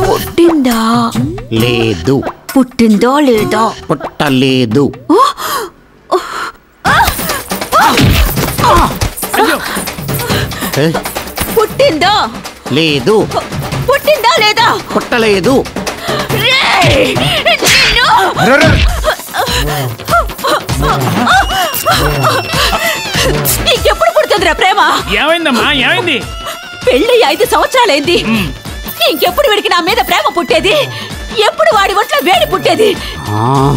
పుట్టిందా లేదు. పుట్టిందో లేదా? పుట్టలేదు. పుట్టిందా లేదు. పుట్టిందా లేదా? పుట్టలేదు. ఇంకెప్పుడు పుడుతుందిరా ప్రేమ? ఏమైందమ్మా? ఏమైంది? పెళ్ళి 5 సంవత్సరాలైంది. ఇంకెప్పుడు వీడికి నా మీద ప్రేమ పుట్టేది? ఎప్పుడు వాడి ఒంట్లో వేడి పుట్టేది?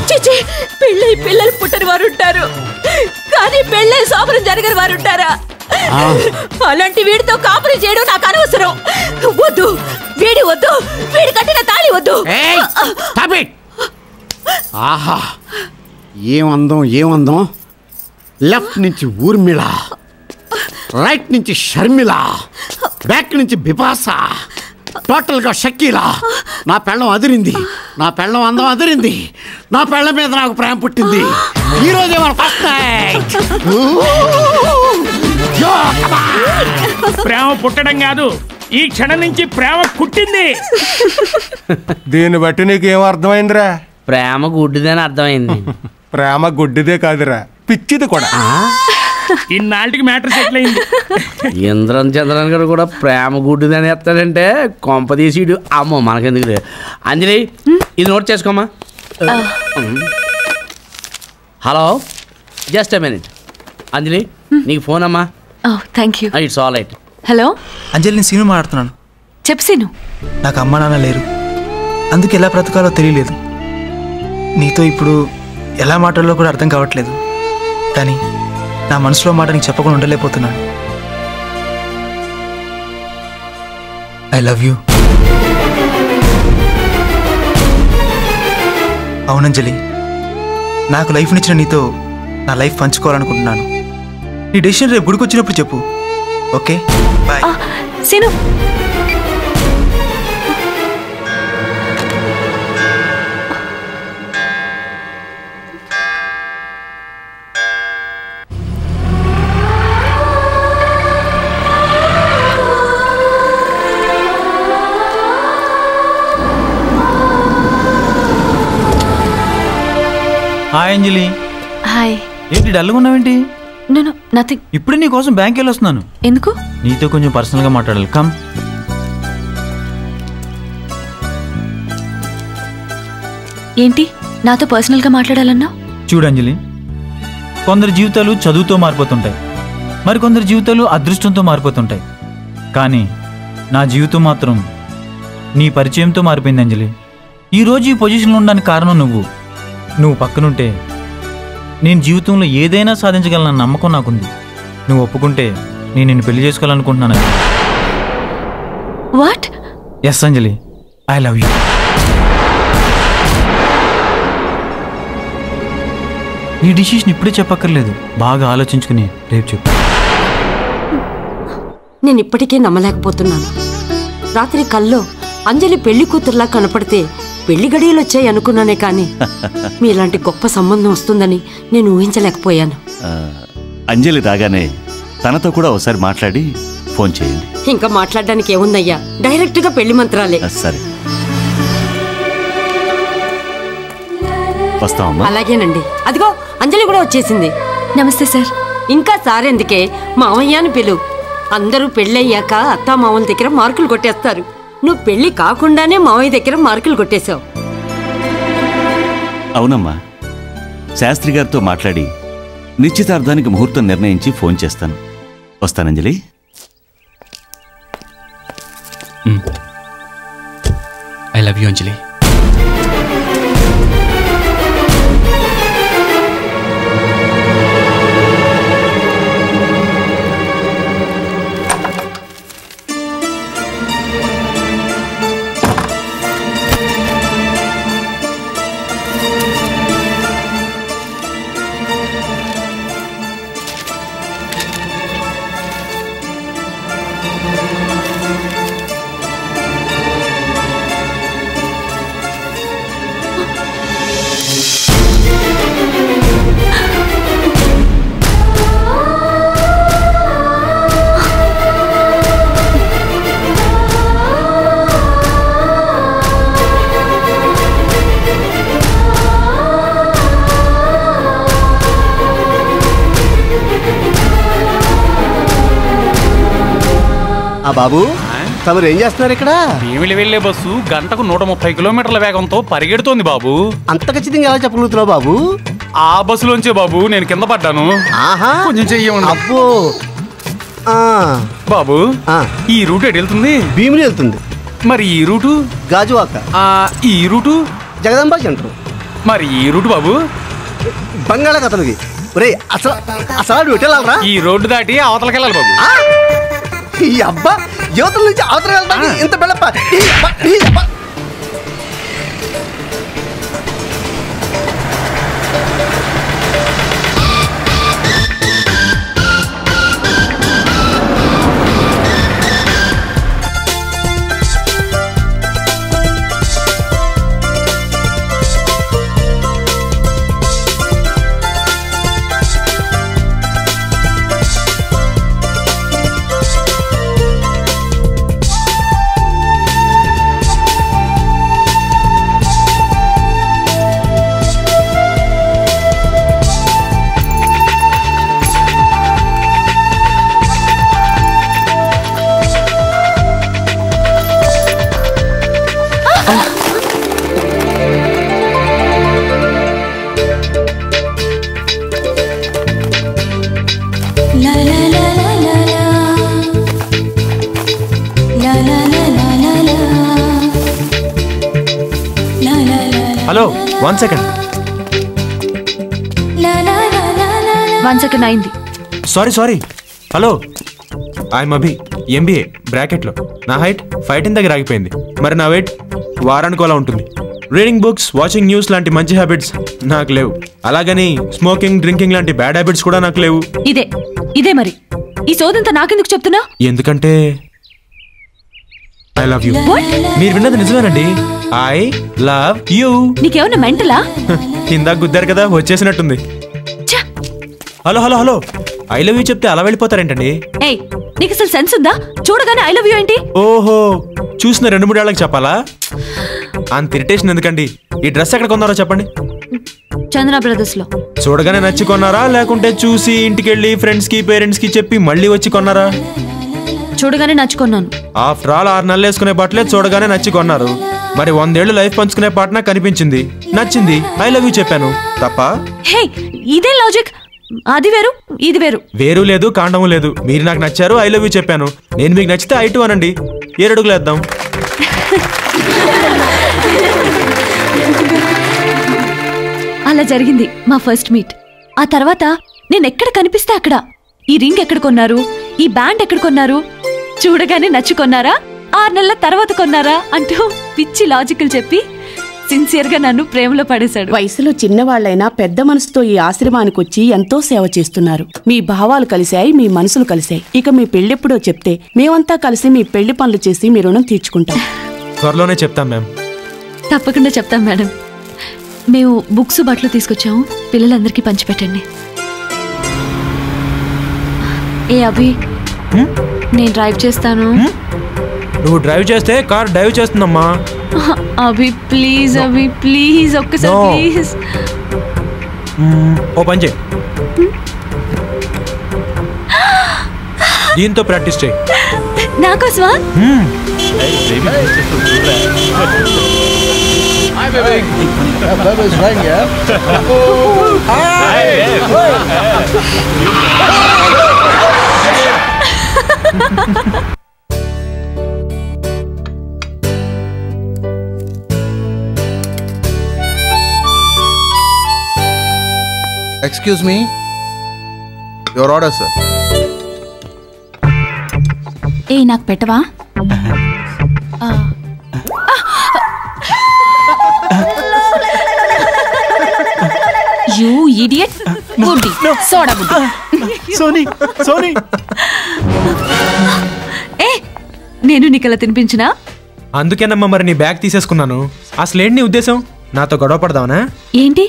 చిచి, పెళ్ళై పిల్లలు పుట్టని వారు ఉంటారు, కానీ పెళ్ళై సోమరం జరగని వారు ఉంటారా? అలాంటి వీడితో కాపురం చేయడం నాకు అనవసరం. వద్దు, వీడి వద్దు, వీడి కట్టిన తాళి వద్దు. ఆహా, ఏమందం ఏమందం! లెఫ్ట్ నుంచి ఊర్మిళ, రైట్ నుంచి షర్మిల, బ్యాక్ నుంచి బిపాస, టోటల్గా షకీలా. నా పెళ్ళం అదిరింది, నా పెళ్ళం అందం అదిరింది, నా పెళ్ళం మీద నాకు ప్రేమ పుట్టింది. ఈరోజు ఏమన్నా ఫస్ట్ నైట్. ప్రేమ పుట్టడం కాదు, ఈ క్షణం నుంచి ప్రేమ పుట్టింది. దీన్ని బట్టి నీకేం అర్థమైందిరా? ప్రేమ గుడ్డిదని అర్థమైంది. ప్రేమ గుడ్డిదే కాదురా, పిచ్చిది కూడా. ఇన్నాళ్ళకి మ్యాటర్ సెటిల్ అయింది. ఇంద్రన్ చంద్రన్ గారు కూడా ప్రేమ గుడ్డిదని ఎత్తాడంటే కొంప తీసిడు. అమ్మో, మనకెందుకు. అంజలి, ఇది నోట్ చేసుకోమా. Hello, just a minute. Anjali, నీకు ఫోన్ అమ్మా. Thank you. It's all right. Hello Anjali, నేను సీను మాట్లాడుతున్నాను. చెప్పు సీను. నాకు అమ్మా నాన్న లేరు, అందుకు ఎలా బ్రతకాలో తెలియలేదు. నీతో ఇప్పుడు ఎలా మాట్లాడాలో కూడా అర్థం కావట్లేదు. కానీ నా మనసులో మాట నీకు చెప్పకుండా ఉండలేకపోతున్నాను. I love you. అవునంజలి, నాకు లైఫ్నిచ్చిన నీతో నా లైఫ్ పంచుకోవాలనుకుంటున్నాను. నీ డెసిషన్ రేపు గుడికి వచ్చినప్పుడు చెప్పు. Okay, bye. Seenu, hi Anjali. Hi. ఏంటి డల్గా ఉన్నావేంటి? నేను నథింగ్. ఇప్పుడే నీ కోసం బ్యాంక్ వెళ్ళి వస్తున్నాను. ఎందుకు? నీతో కొంచెం పర్సనల్గా మాట్లాడాలి. కమ్. ఏంటి నాతో పర్సనల్గా మాట్లాడాలన్నా? చూడు అంజలి, కొందరు జీవితాలు చదువుతో మారిపోతుంటాయి, మరికొందరు జీవితాలు అదృష్టంతో మారిపోతుంటాయి. కానీ నా జీవితం మాత్రం నీ పరిచయంతో మారిపోయింది అంజలి. ఈరోజు ఈ పొజిషన్లో ఉండడానికి కారణం నువ్వు పక్కనుంటే నేను జీవితంలో ఏదైనా సాధించగలన నమ్మకం నాకుంది. నువ్వు ఒప్పుకుంటే నేను నిన్ను పెళ్లి చేసుకోవాలనుకుంటున్నాను. What? Yes Anjali, I love you. ఈ డిసిషన్ ఇప్పుడే చెప్పక్కర్లేదు, బాగా ఆలోచించుకుని రేపు చెప్పు. నేను ఇప్పటికే నమ్మలేకపోతున్నాను. రాత్రి కల్లో అంజలి పెళ్లి కూతురులా కనపడితే పెళ్లి గడియలు వచ్చాయి అనుకున్నానే కానీ మీలాంటి గొప్ప సంబంధం వస్తుందని నేను ఊహించలేకపోయాను. అంజలి రాగానే తనతో కూడా ఒకసారి మాట్లాడి ఫోన్ చేయండి. ఇంకా మాట్లాడడానికి ఏముందయ్యా, డైరెక్ట్ గా పెళ్లి మంత్రాలే. సరే, వస్తామమ్మా. అలాగేనండి. అదిగో అంజలి కూడా వచ్చేసింది. నమస్తే సార్. ఇంకా సార్ ఎందుకే, మామయ్య అని పిలు. అందరూ పెళ్ళయ్యాక అత్తా మామల దగ్గర మార్కులు కొట్టేస్తారు. నువ్వు పెళ్లి కాకుండానే మామయ్య దగ్గర మార్కులు కొట్టేశావు. అవునమ్మా, శాస్త్రి గారితో మాట్లాడి నిశ్చితార్థానికి ముహూర్తం నిర్ణయించి ఫోన్ చేస్తాను. వస్తానంజలి. ఐ లవ్ యూ అంజలి. బాబు తమరు ఏం చేస్తున్నారు ఇక్కడ? భీమిలి వెళ్లే బస్సు గంటకు 130 కిలోమీటర్ల వేగంతో పరిగెడుతోంది బాబు. అంత ఖచ్చితంగా ఎలా చెప్పగలుగుతున్నావు బాబు? ఆ బస్సులోంచే బాబు నేను కింద పడ్డాను. ఆహా, కొంచెం చెయ్యండి. అబ్బో బాబు, ఈ రూట్ ఎటు వెళ్తుంది? భీమిలి వెళ్తుంది. మరి ఈ రూటు? గాజువాక. ఈ రూటు? జగదంబ సెంటర్. మరి ఈ రూటు బాబు? బంగాళాఖాతంకి. అసలు వెళ్ళాలరా? ఈ రోడ్డు దాటి అవతలకి వెళ్ళాలి బాబు. ఈ అబ్బా యువతల నుంచి అవతల వెళ్తాను ఇంత బెళ్ళప్ప. Hello 1 second. 1 సెకండ్ అయింది. Sorry. Hello, I'm Abhi, MBA బ్రాకెట్లో. నా హైట్ 5'10" దగ్గర ఆగిపోయింది. మరి నా వెయిట్ వారానికి అలా ఉంటుంది. రీడింగ్ బుక్స్, వాచింగ్ న్యూస్ లాంటి మంచి హ్యాబిట్స్ నాకు లేవు. అలాగని స్మోకింగ్, డ్రింకింగ్ లాంటి బ్యాడ్ హ్యాబిట్స్ కూడా నాకు లేవు. ఇదే మరి ఈ సోదంతా నాకెందుకు చెప్తున్నా? ఎందుకంటే ఐ లవ్ యూ. మీరు విన్నది నిజమేనండి. I love you. నీకేమన్నా మెంటలా? ఇందాక గుద్దారు కదా, వచ్చేసినట్టుంది. హలో, ఐ లవ్ యూ చెప్తే అలా వెళ్ళిపోతారేంటండి? ఏయ్, నీకు అసలు సెన్స్ ఉందా? చూడగానే ఐ లవ్ యూ ఏంటి? ఓహో, చూసిన 2-3 ఏళ్ళకి చెప్పాలా? అంత ఇరిటేషన్ ఎందుకండి? ఈ డ్రెస్ ఎక్కడ కొన్నారో చెప్పండి. చందన బ్రదర్స్ లో. చూడగానే నచ్చి కొన్నారా, లేకుంటే చూసి ఇంటికెళ్ళి ఫ్రెండ్స్ కి పేరెంట్స్ కి చెప్పి మళ్ళీ వచ్చి కొన్నారా? చూడగానే నచ్చుకున్నాను. ఆఫ్టర్ ఆల్ 6 నెలలు వేసుకునే బట్టలే చూడగానే నచ్చి కొన్నారు. మరి 100 ఏళ్ళు లైఫ్ పంచుకునే పార్ట్నర్ కనిపించింది, నచ్చింది, ఐ లవ్ యూ చెప్పాను. తప్ప? హే, ఇదే లాజిక్. అది వేరు, ఇది వేరు. వేరు లేదు, కాండము లేదు. మీరు నాకు నచ్చారు, ఐ లవ్ యూ చెప్పాను. నేను మీకు నచ్చితే ఐ టూ అనండి. 7 అడుగులు వేద్దాం. అలా జరిగింది మా ఫస్ట్ మీట్. ఆ తర్వాత నేను ఎక్కడ కనిపిస్తే అక్కడ ఈ రింగ్ ఎక్కడ కొన్నారు, ఈ బ్యాండ్ ఎక్కడ కొన్నారు, చూడగానే నచ్చుకొన్నారా, 6 నెలల తర్వాత కొన్నారా అంటూ పిచ్చి లాజికల్ చెప్పి సిన్సియర్ గా నన్ను ప్రేమలో పడేశాడు. వయసులో చిన్నవాళ్లైనా పెద్ద మనసుతో ఈ ఆశ్రమానికి వచ్చి ఎంతో సేవ చేస్తున్నారు. మీ భావాలు కలిశాయి, మీ మనసులు కలిశాయి. ఇక మీ పెళ్ళెప్పుడో చెప్తే మేమంతా కలిసి మీ పెళ్లి పనులు చేసి మీ రుణం తీర్చుకుంటాం. త్వరలోనే చెప్తాం మ్యామ్. తప్పకుండా చెప్తాం మేడం. మేము బుక్స్, బట్టలు తీసుకొచ్చాము, పిల్లలందరికీ పంచిపెట్టండి. ఏ అభి, నేను డ్రైవ్ చేస్తాను. నువ్వు డ్రైవ్ చేస్తే కార్ డ్రైవ్ చేస్తుందమ్మా. అభి ప్లీజ్, అభి ప్లీజ్, ఒక్కసారి ప్లీజ్. ఓ పని చేయి, దీంతో ప్రాక్టీస్ చేయి. నాకోసమా? Excuse me, your order, sir. ఏ నాకు పెట్టవా? You idiot. గుడ్డి సోడా బుడ్డి. సోనీ ఏ, నేను నీకలా తినిపించినా? అందుకేనమ్మా మరి నీ బ్యాగ్ తీసేసుకున్నాను. అసలేంటి నీ ఉద్దేశం? నాతో గొడవ పడదావనా? ఏంటి,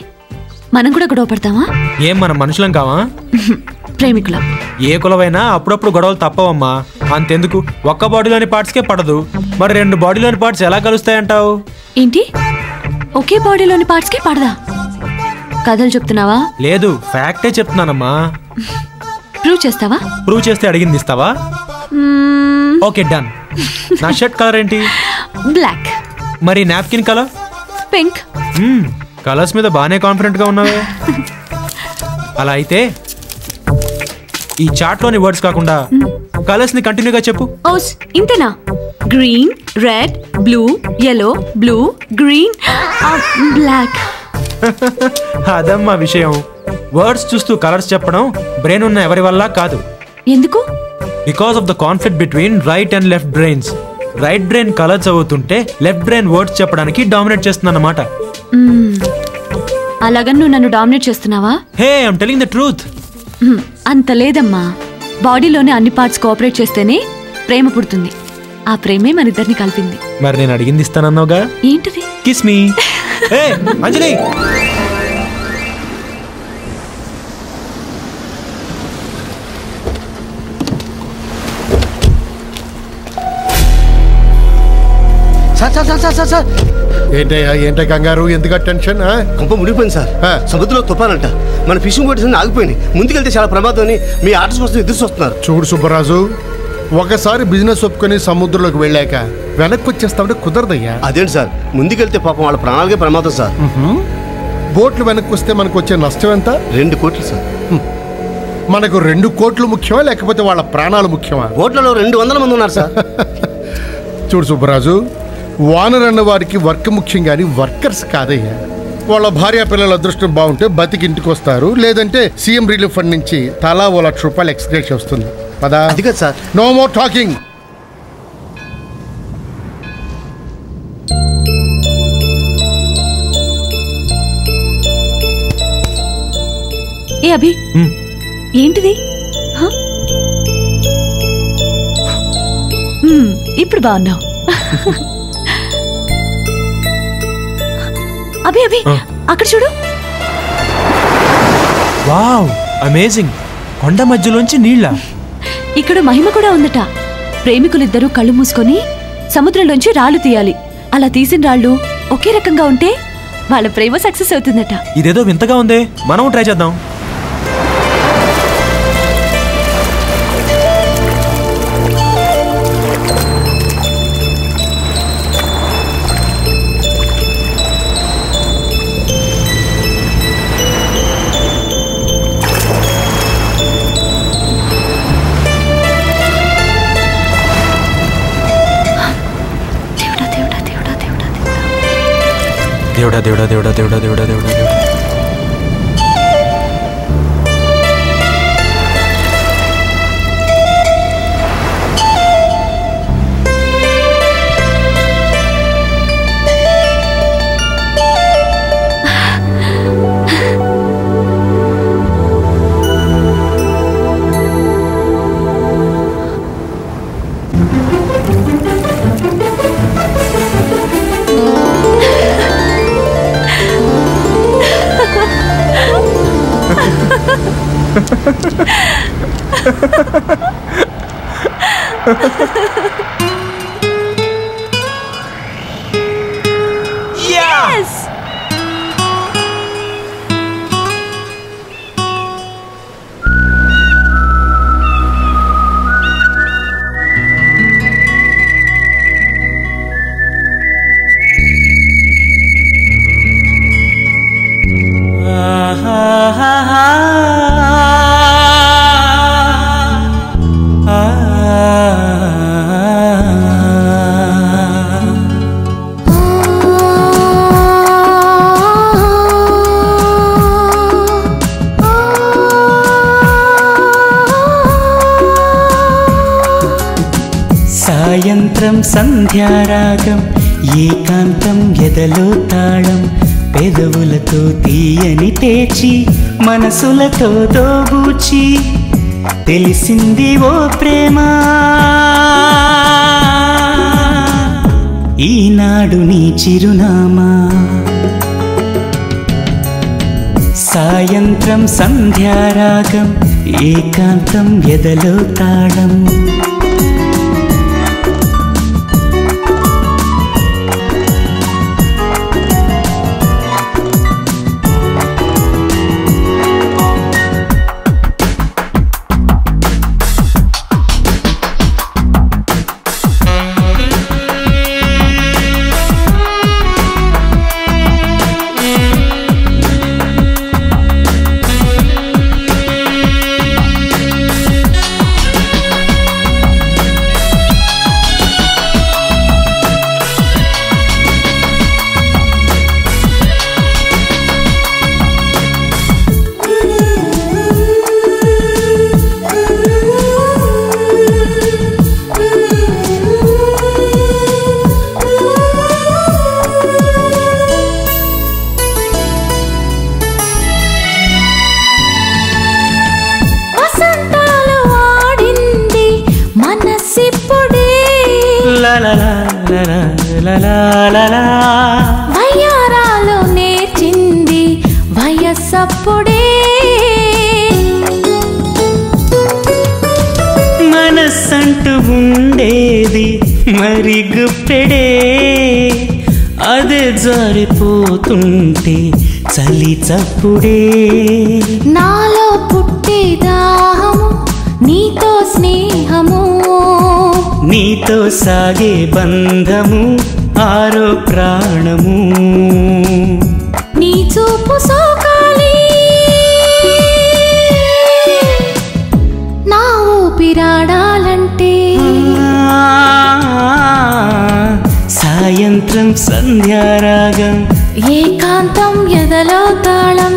మనం కూడా గొడవ పడతావా? ఏం మనం మనుషులం కావా? ప్రేమికుల. ఏ కులవైనా అప్పుడప్పుడు గొడవలు తప్పవమ్మా. అంతెందుకు, ఒక్క బాడీలోని పార్ట్స్కే పడదు, మరి 2 బాడీలోని పార్ట్స్ ఎలా కలుస్తాయంటావు? ఏంటి, ఒకే బాడీలోని పార్ట్స్కే పడదా? కథలు చెప్తున్నావా? లేదు, ఫ్యాక్టే చెప్తున్నానమ్మా. ప్రూవ్ చేస్తావా? ప్రూవ్ చేస్తే అడిగింది ఇస్తావా? Okay done. నా షర్ట్ కలర్ ఏంటి? బ్లాక్. మరి నాప్కిన్ కలర్? పింక్. కలర్స్ మీద బాగానే కాన్ఫిడెంట్ గా ఉన్నావే. అలా అయితే ఈ చార్ట్ లోని వర్డ్స్ కాకుండా కలర్స్ ని కంటిన్యూగా చెప్పు. ఓస్ ఇంతేనా? Green, red, blue, yellow, blue, green, black. అదమ్మా విషయం. వర్డ్స్ చూస్తూ కలర్స్ చెప్పడం బ్రెయిన్ ఉన్న ఎవరి వల్ల కాదు. ఎందుకు? Because of the conflict between right and left brains. Right brain colours అవుతుంటే లెఫ్ట్ బ్రెయిన్ వర్డ్స్ చెప్పడానికి డామినేట్ చేస్తుంది అన్నమాట. అలాగని నువ్వు నన్ను డామినేట్ చేస్తున్నావా? Hey I'm telling the truth. అంత లేదమ్మా. బాడీలోని అన్ని పార్ట్స్ కోఆపరేట్ చేస్తేనే ప్రేమ పుడుతుంది. ఆ ప్రేమే మన ఇద్దరిని కలిపింది. మరి నేను అడిగింది ఇస్తానన్నావుగా. ఏంటిది? Kiss me. హే అంజలి. సార్ ఏంటయ్యా ఏంట కంగారు? ఎందుకు టెన్షన్? కొంప మునిగిపోయింది సార్. సముద్రంలో తుఫానంట. మన ఫిషింగ్ బోట్స్ అన్ని ఆగిపోయినాయి. ముందుకెళ్తే చాలా ప్రమాదం అని మీ ఆర్డర్స్ కోసం ఎదురు చూస్తున్నారు. చూడు సుబ్బరాజు, ఒకసారి బిజినెస్ ఒప్పుకొని సముద్రంలోకి వెళ్ళాక వెనక్కి వచ్చేస్తామంటే కుదరదయ్యా. అదేంటి సార్, ముందుకెళ్తే పాపం వాళ్ళ ప్రాణాలకే ప్రమాదం సార్. బోట్లు వెనక్కి వస్తే మనకు వచ్చే నష్టం ఎంత? 2 కోట్లు సార్. మనకు 2 కోట్లు ముఖ్యమా లేకపోతే వాళ్ళ ప్రాణాలు ముఖ్యమా? బోట్లలో 200 మంది ఉన్నారు సార్. చూడు సుబ్బరాజు, ఓనర్ అన్న వారికి వర్క్ ముఖ్యం కానీ వర్కర్స్ కాదయ్యా. వాళ్ళ భార్య పిల్లల అదృష్టం బాగుంటే బతికి ఇంటికి వస్తారు, లేదంటే సీఎం రిలీఫ్ ఫండ్ నుంచి తలా 1 లక్ష రూపాయలు ఎక్స్గ్రేషన్ వస్తుంది. పదా. అది కాదు సార్. No more talking. ఏ అభి, ఏంటిది? ఇప్పుడు బాగున్నావు. అభి అభి అక్కడ చూడు. Wow amazing. కొండ మధ్యలోంచి నీళ్ళ. ఇక్కడ మహిమ కూడా ఉందట. ప్రేమికులిద్దరూ కళ్ళు మూసుకొని సముద్రంలోంచి రాళ్ళు తీయాలి. అలా తీసిన రాళ్ళు ఒకే రకంగా ఉంటే వాళ్ళ ప్రేమ సక్సెస్ అవుతుందట. ఇదేదో వింతగా ఉంది, మనం ట్రై చేద్దాం. దేవుడా దేవుడా దేవుడా దేవుడా దేవుడా దేవుడా దేవుడా. Yes! సాయంత్రం సంధ్యారాగం ఏకాంతం ఎదలో తాళం పెదవులతో తీయని తేచి మనసులతో దోబూచి తెలిసింది ఓ ప్రేమ ఈనాడు నీ చిరునామా సాయంత్రం సంధ్యారాగం ఏకాంతం ఎదలో తాళం వయ్యారాలు నేర్చింది వయస్సప్పుడే, మనస్సంటూ ఉండేది మరి గుప్పెడే, అదే జారిపోతుంటే చలి చప్పుడే. నాలో పుట్టే దాహము నీతో స్నేహము, నీతో సాగే బంధము ఆరో ప్రాణము. నీ చూపు సోకాలి నా ఊపిరాడాలంటే, సాయంత్రం సంధ్యారాగం ఏకాంతం ఎదలో తాళం.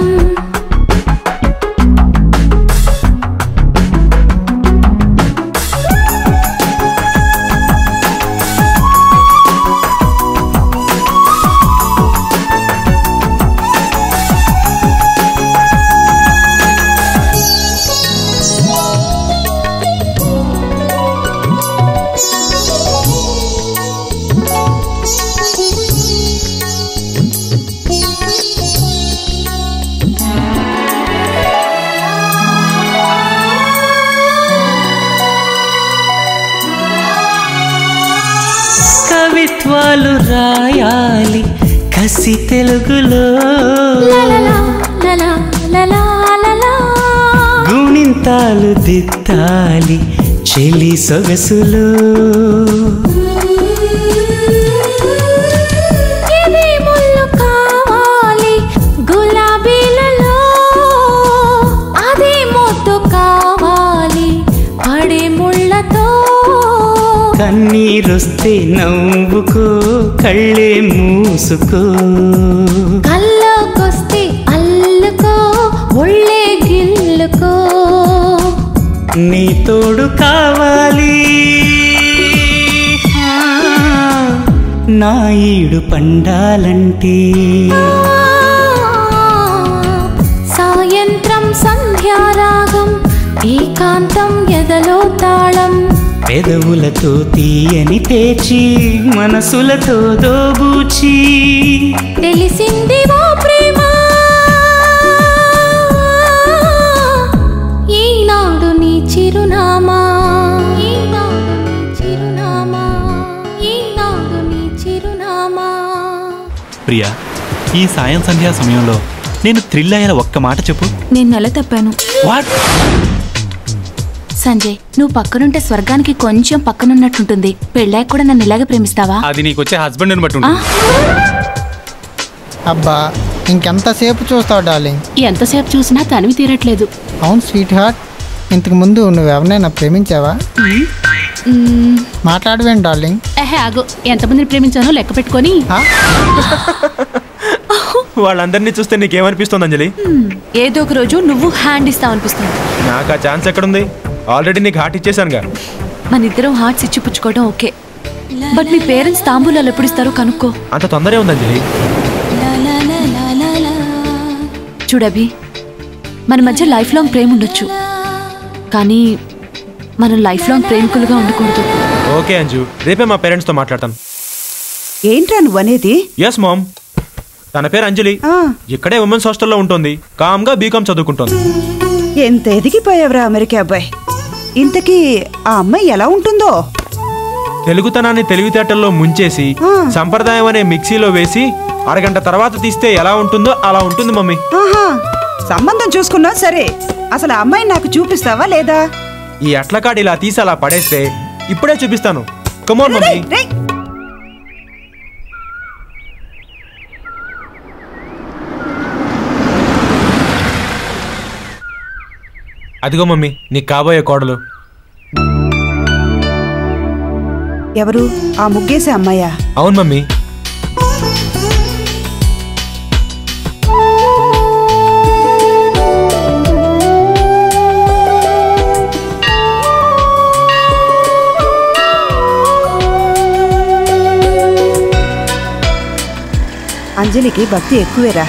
కవిత్వాలు రాయాలి కసి తెలుగులో, గుణింతాలు దిద్దాలి చెలి సొగసులో. ఇది ముళ్ళు కావాలి గులాబీలలో, అదే మొద్దు కావాలి పడే ముళ్ళతో. కన్నీరొస్తే నవ్వుకో కళ్ళే మూసుకో, కల్లోకొస్తే అల్లుకో ఒళ్ళే గిల్లుకో. నీ తోడు కావాలి నా ఈడు పండాలంటే. సాయంత్రం సంధ్యారాగం ఏకాంతం ఎదలో తాళం. పెదవులతో తీయని పేచి మనసులతో దోబూచి, తెలిసింది ఓ ప్రేమ ఈనాడు నీ చిరునామా, ఈనాడు నీ చిరునామా, ఈనాడు నీ చిరునామా. ప్రియా, ఈ సాయం సంధ్యా సమయంలో నేను థ్రిల్ అయ్యేలా ఒక్క మాట చెప్పు. నేను నెల తప్పాను. వాట్? సంజయ్, నువ్వు పక్కనుంటే స్వర్గానికి కొంచెం పక్కనున్నట్టుంటుంది. పెళ్ళాక కూడా నన్ను ఇలాగే ప్రేమిస్తావా? అది నీకొచ్చే హస్బెండ్ బట్టి ఉంటుంది. అబ్బా ఇంకెంతసేపు చూస్తావు డార్లింగ్? ఎంతసేపు చూసినా తనివి తీరట్లేదు. అవును స్వీట్ హార్ట్, ఇంతకు ముందు నువ్వు ఎవరినైనా ప్రేమించావా? మాట్లాడవేం డార్లింగ్? ఆగు, ఎంతమందిని ప్రేమించానో లెక్క పెట్టుకొని. వాళ్ళందరినీ చూస్తే నీకేమనిపిస్తుంది అంజలి? ఏదో ఒక రోజు నువ్వు హ్యాండ్ ఇస్తావు అనిపిస్తుంది. నాకు ఆ ఛాన్స్ ఎక్కడుంది? ఆల్రెడీ నీకు హార్ట్ ఇచ్చేసానుగా. మన ఇద్దరం హార్ట్స్ ఇచ్చి పుచ్చుకోవడం ఓకే, బట్ మీ పేరెంట్స్ తాంబూలాలు ఎప్పుడు ఇస్తారో కనుక్కో. అంత తొందరే ఉంది అంజలి. చూడభి, మన మధ్య లైఫ్ లాంగ్ ప్రేమ ఉండొచ్చు, కానీ మనం లైఫ్ లాంగ్ ప్రేమికులుగా ఉండకూడదు. ఓకే అంజు, రేపే మా పేరెంట్స్తో మాట్లాడతాను. ఏంట్రా నువ్వనేది? ఎస్ మామ్, తన పేరు అంజలి, ఇక్కడే ఉమెన్స్ హాస్టల్లో ఉంటుంది. కామ్గా బీకామ్ చదువుకుంటుంది. ఎంత ఎదిగిపోయావురా అమెరికా అబ్బాయి. ఇంతకీ ఆ అమ్మాయి ఎలా ఉంటుందో? తెలుగుతనాన్ని తెలివితేటల్లో ముంచేసి సంప్రదాయం అనే మిక్సీలో వేసి అరగంట తర్వాత తీస్తే ఎలా ఉంటుందో అలా ఉంటుంది మమ్మీ. సంబంధం చూసుకున్నా సరే, అసలు ఆ అమ్మాయిని నాకు చూపిస్తావా లేదా? ఈ అట్లకాడు ఇలా తీసి అలా పడేస్తే ఇప్పుడే చూపిస్తాను. Come on mummy. అదిగో మమ్మీ, నీకు కాబోయే కోడలు. ఎవరు? ఆ ముగ్గేసే అమ్మాయా? అవును మమ్మీ. అంజలికి భక్తి ఎక్కువేరా.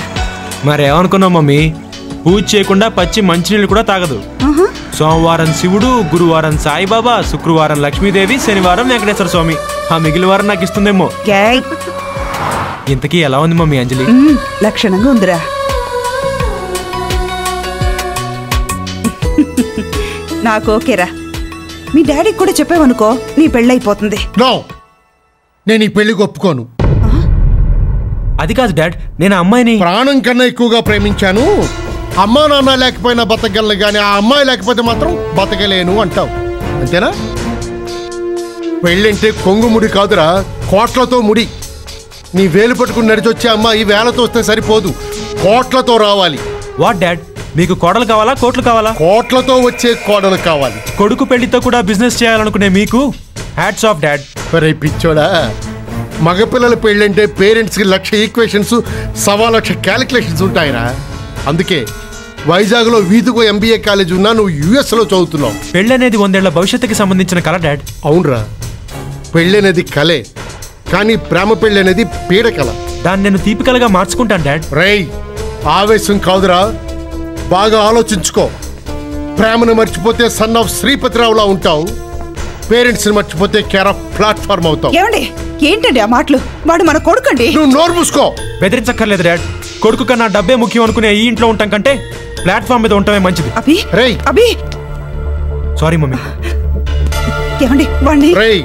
మరేమనుకున్నావు మమ్మీ, పూజ చేయకుండా పచ్చి మంచినీళ్ళు కూడా తాగదు. సోమవారం శివుడు, గురువారం సాయిబాబా, శుక్రవారం లక్ష్మీదేవి, శనివారం వెంకటేశ్వర స్వామి. ఆ మిగిలిన వారం నాకు ఇస్తుందేమో. ఇంతకీ ఎలా ఉంది మమ్మీ అంజలి? లక్షణంగా ఉందిరా. నాకు ఓకేరా. మీ డాడీకి కూడా చెప్పావనుకో నీ పెళ్ళైపోతుంది. నో, నేను ఈ పెళ్లికి ఒప్పుకోను. అది కాదు డాడ్, నేను ఆ అమ్మాయిని ప్రాణం కన్నా ఎక్కువగా ప్రేమించాను. అమ్మా నాన్న లేకపోయినా బతకగలను, కానీ ఆ అమ్మాయి లేకపోతే మాత్రం బతకలేను అంటావు, అంతేనా? పెళ్ళంటే కొంగు ముడి కాదురా, కోట్లతో ముడి. నీ వేలు పట్టుకుని నడిచొచ్చే అమ్మాయి వేలతో వస్తే సరిపోదు, కోట్లతో రావాలి. వాట్ డాడ్, మీకు కోడలు కావాలా కోట్లు కావాలా? కోట్లతో వచ్చే కోడలు కావాలి. కొడుకు పెళ్లితో కూడా బిజినెస్ చేయాలనుకునే మీకు హ్యాట్స్ ఆఫ్ డాడ్. రే పిచ్చోడా, మగపిల్లల పెళ్ళంటే పేరెంట్స్కి 1,00,000 ఈక్వేషన్స్ 1,00,000 క్యాలిక్యులేషన్స్ ఉంటాయిరా. అందుకే వైజాగ్లో వీధికో MBA కాలేజ్ ఉన్నా, నువ్వు US లో చదువుతున్నావు. పెళ్ళి అనేది 100 ఏళ్ల భవిష్యత్తుకి సంబంధించిన కళ డాడ్. అవునరా, పెళ్ళి అనేది కళే, కానీ ప్రేమ పెళ్ళి అనేది పీడకళ. దాన్ని నేను తీపికలుగా మార్చుకుంటాను డాడ్. రేయ్, ఆవేశం కాదురా, బాగా ఆలోచించుకో. ప్రేమను మర్చిపోతే సన్ ఆఫ్ శ్రీపతిరావులా ఉంటావు, పేరెంట్స్ని మర్చిపోతే కేర్ ఆఫ్ ప్లాట్ఫామ్ అవుతావు. ఏమండి, ఏంటండి ఆ మాటలు? వాడు మన కొడుకండి. నువ్వు నోరు మూసుకో. బెదిరించక్కర్లేదు డాడ్. కొడుకు కన్నా డబ్బే ముఖ్యం అనుకునే ఈ ఇంట్లో ఉంటాం కంటే ప్లాట్ఫామ్ మీద ఉండటమే మంచిది. అభి, రేయ్ అభి, సారీ మమ్మీ. ఏమండి వాణ్ణి? రేయ్,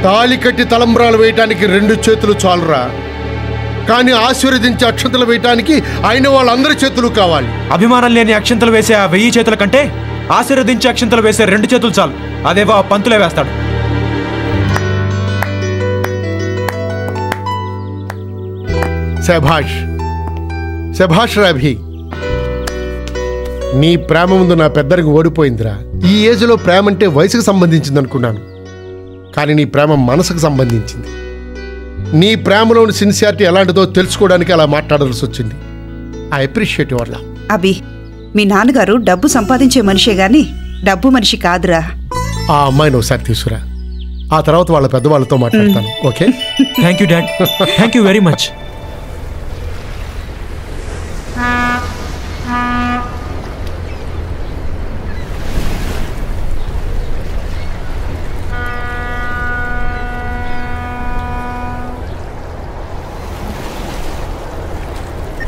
తాళి కట్టి తలంబ్రాలు వేయటానికి 2 చేతులు చాలురా, కానీ ఆశీర్వదించి అక్షంతలు వేయటానికి అయిన వాళ్ళందరి చేతులు కావాలి. అభిమానం లేని అక్షంతలు వేసే ఆ 1000 చేతుల కంటే ఆశీర్వదించి అక్షంతలు వేసే 2 చేతులు చాలు. అదేవో ఆ పంతులే వేస్తాడు. శభాష్, శభాష్ రాభి. నీ ప్రేమ ముందు నా పెద్దరికి ఓడిపోయిందిరా. ఈ ఏజ్లో ప్రేమ అంటే వయసుకు సంబంధించింది అనుకున్నాను, కానీ నీ ప్రేమ మనసుకు సంబంధించింది. నీ ప్రేమలోని సిన్సియారిటీ ఎలాంటిదో తెలుసుకోవడానికి అలా మాట్లాడాల్సి వచ్చింది. I appreciate your love. Abhi, మీ నాన్నగారు డబ్బు సంపాదించే మనిషే గాని డబ్బు మనిషి కాదురా. ఆ అమ్మాయిని ఒకసారి తీసుకురా, ఆ తర్వాత వాళ్ళ పెద్దవాళ్ళతో మాట్లాడతాను. Okay? Thank you dad, thank you very much.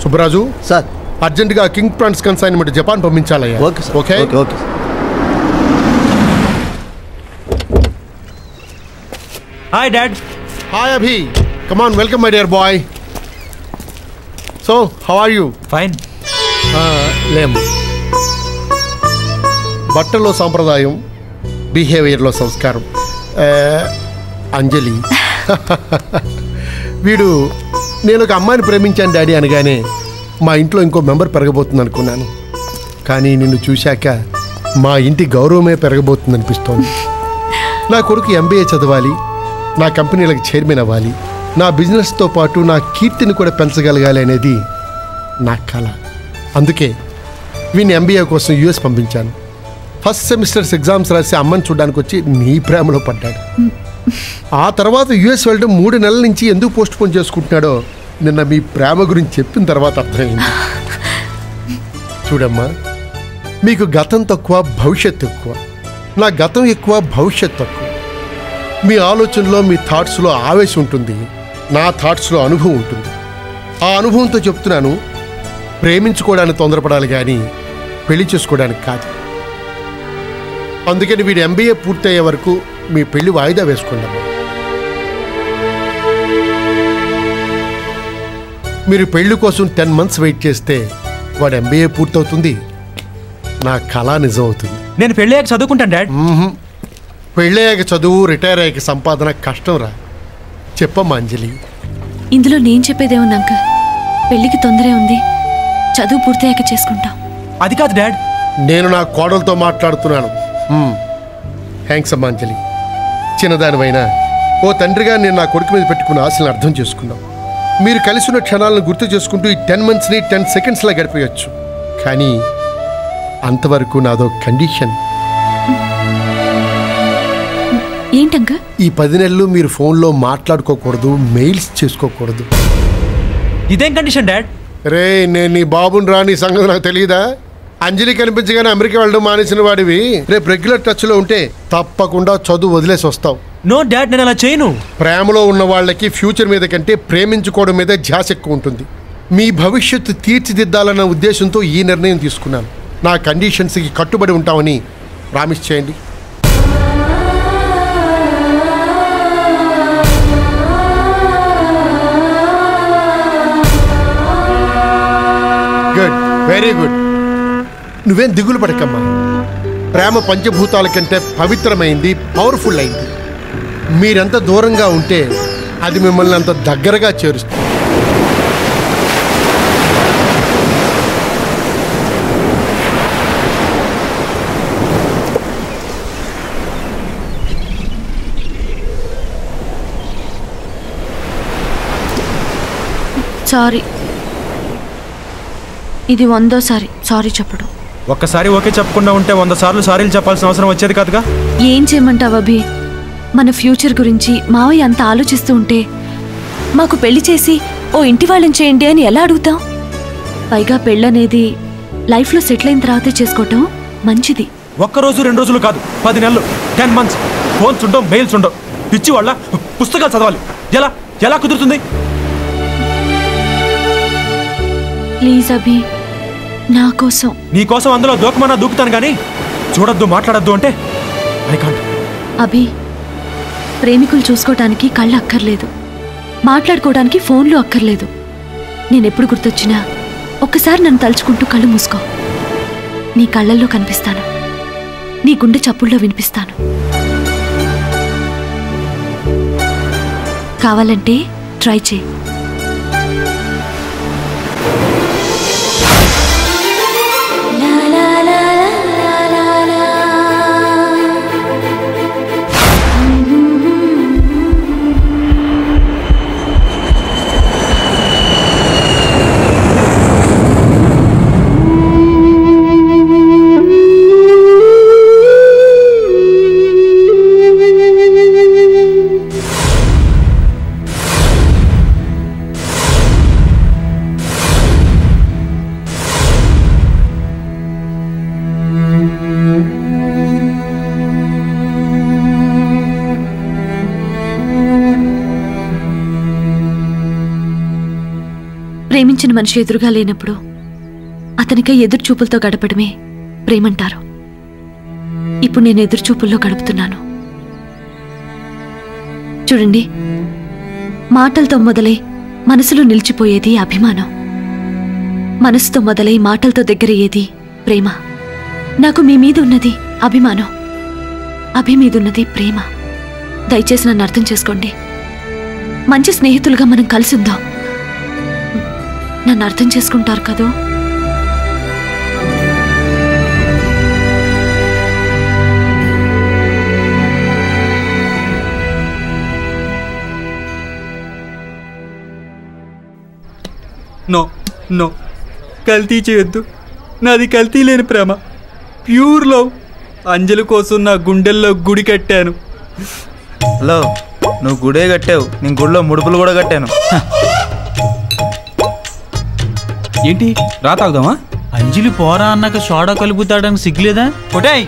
Subbaraju sir, అర్జెంటుగా కింగ్ ప్రాన్స్ కన్సైన్మెంట్ జపాన్ పంపించాలయ్యా. Okay sir. Okay okay. Hi dad. Hi Abhi, come on, welcome my dear boy. So how are you? Fine. లేం. బట్టల్లో సాంప్రదాయం, బిహేవియర్లో సంస్కారం. అంజలి వీడు నేను ఒక అమ్మాయిని ప్రేమించాను డాడీ అనగానే మా ఇంట్లో ఇంకో మెంబర్ పెరగబోతుంది అనుకున్నాను, కానీ నిన్ను చూశాక మా ఇంటి గౌరవమే పెరగబోతుంది అనిపిస్తోంది. నా కొడుకు MBA చదవాలి, నా కంపెనీలకు చైర్మన్ అవ్వాలి, నా బిజినెస్తో పాటు నా కీర్తిని కూడా పెంచగలగాలి అనేది నా కళ. అందుకే వీని MBA కోసం US పంపించాను. ఫస్ట్ సెమిస్టర్స్ ఎగ్జామ్స్ రాసి అమ్మని చూడడానికి వచ్చి నీ ప్రేమలో పడ్డాడు. ఆ తర్వాత US వెళ్ళడం 3 నెలల నుంచి ఎందుకు పోస్ట్ పోన్ చేసుకుంటున్నాడో నిన్న మీ ప్రేమ గురించి చెప్పిన తర్వాత అర్థమైంది. చూడమ్మా, మీకు గతం తక్కువ, భవిష్యత్తు ఎక్కువ. నా గతం ఎక్కువ, భవిష్యత్తు తక్కువ. మీ ఆలోచనలో, మీ థాట్స్లో ఆవేశం ఉంటుంది, నా థాట్స్లో అనుభవం ఉంటుంది. ఆ అనుభవంతో చెప్తున్నాను, ప్రేమించుకోవడానికి తొందరపడాలి కానీ పెళ్లి చేసుకోవడానికి కాదు. అందుకని వీడి MBA పూర్తయ్యే వరకు మీ పెళ్లి వాయిదా వేసుకోండి. మీరు పెళ్లి కోసం 10 months వెయిట్ చేస్తే వాడు MBA పూర్తవుతుంది, నా కళ నిజం అవుతుంది. నేను పెళ్ళయ్యాక చదువుకుంటాను డాడ్. పెళ్ళయ్యాక చదువు, రిటైర్ అయ్యాక సంపాదన కష్టం రా. చెప్పమ్మా అంజలి. ఇందులో నేను చెప్పేదేముంది అంకుల్, పెళ్లికి తొందరే ఉంది, చదువు పూర్తయ్యాక చేసుకుంటాం. అది కాదు డాడ్, నేను నా కోడలతో మాట్లాడుతున్నాను. థ్యాంక్స్ అమ్మా అంజలి. చిన్నదానివైనా ఓ తండ్రిగా నేను నా కొడుకు మీద పెట్టుకున్న ఆశలను అర్థం చేసుకున్నాం. మీరు కలిసి ఉన్న క్షణాలను గుర్తు చేసుకుంటూ ఈ 10 monthsని 10 secondsలా గడిపేయచ్చు, కానీ అంతవరకు నాదో కండిషన్. ఏంటంకా? ఈ 10 నెలలు మీరు ఫోన్లో మాట్లాడుకోకూడదు, మెయిల్స్ చేసుకోకూడదు. ఇదేం కండిషన్ డాడ్? రే, నేను నీ బాబుని రాని సంగతి నాకు తెలియదా? అంజలి కనిపించగానే అమెరికా వెళ్ళడం మానేసిన వాడివి రేపు రెగ్యులర్ టచ్లో ఉంటే తప్పకుండా చదువు వదిలేసి వస్తావు. నో డాడ్, నేను అలా చేయను. ప్రేమలో ఉన్న వాళ్ళకి ఫ్యూచర్ మీద కంటే ప్రేమించుకోవడం మీద ధ్యాస ఎక్కువ ఉంటుంది. మీ భవిష్యత్తు తీర్చిదిద్దాలన్న ఉద్దేశంతో ఈ నిర్ణయం తీసుకున్నాను. నా కండిషన్స్కి కట్టుబడి ఉంటామని ప్రామిస్ చేయండి. Good, very good. నువ్వేం దిగులు పడకమ్మా. ప్రేమ పంచభూతాల కంటే పవిత్రమైంది, పవర్ఫుల్ అయింది. మీరెంత దూరంగా ఉంటే అది మిమ్మల్ని అంత దగ్గరగా చేరుస్తుంది. సారీ, ఇది 100సారి సారీ చెప్పడం. ఒక్కసారి ఓకే చెప్పకుండా ఉంటే 100 సార్లు సారీలు చెప్పాల్సిన అవసరం వచ్చేది కాదుగా. ఏం చేయమంటావు అభి? మన ఫ్యూచర్ గురించి మావయ్య అంత ఆలోచిస్తూ ఉంటే మాకు పెళ్లి చేసి ఓ ఇంటి వాళ్ళని చేయండి అని ఎలా అడుగుతాం? పైగా పెళ్ళనేది లైఫ్లో సెటిల్ అయిన తర్వాతే చేసుకోవటం మంచిది. ఒక్కరోజు 2 రోజులు కాదు, 10 నెలలు, 10 months. ఫోన్స్ ఉండవు, మెయిల్స్ ఉండవు. పిచ్చి వాళ్ళ పుస్తకాలు చదవాలి. ఎలా ఎలా కుదురుతుంది? ప్లీజ్ అభి, నా కోసం. నీ కోసం అందులో దూకమన్నా దూకుతాను కానీ చూడొద్దు, మాట్లాడొద్దు అంటే ఐ కాంట్. అభి, ప్రేమికులు చూసుకోవటానికి కళ్ళు అక్కర్లేదు, మాట్లాడుకోవడానికి ఫోన్లు అక్కర్లేదు. నేనెప్పుడు గుర్తొచ్చినా ఒక్కసారి నన్ను తలుచుకుంటూ కళ్ళు మూసుకో. నీ కళ్ళల్లో కనిపిస్తాను, నీ గుండె చప్పుల్లో వినిపిస్తాను. కావాలంటే ట్రై చేయి. ప్రేమించిన మనిషి ఎదురుగా లేనప్పుడు అతనికై ఎదురుచూపులతో గడపడమే ప్రేమంటారు. ఇప్పుడు నేను ఎదురుచూపుల్లో గడుపుతున్నాను. చూడండి, మాటలతో మొదలై మనసులో నిలిచిపోయేది అభిమానం, మనసుతో మొదలై మాటలతో దగ్గరయ్యేది ప్రేమ. నాకు మీ మీద ఉన్నది అభిమానం, అభి మీదున్నది ప్రేమ. దయచేసి నన్ను అర్థం చేసుకోండి. మంచి స్నేహితులుగా మనం కలిసి ఉందాం. నన్ను అర్థం చేసుకుంటారు కదూ? నో నో, కల్తీ చేయొద్దు. నాది కల్తీ లేని ప్రేమ, ప్యూర్ లవ్. అంజలి కోసం నా గుండెల్లో గుడి కట్టాను. హలో, నువ్వు గుడే కట్టావు, నేను గుడిలో ముడుపులు కూడా కట్టాను. ఏంటి రా తాగుదామా? అంజలి పోరా అన్నాక సోడా కలుపుతాడని సిగ్గులేదా? కొట్టాయి.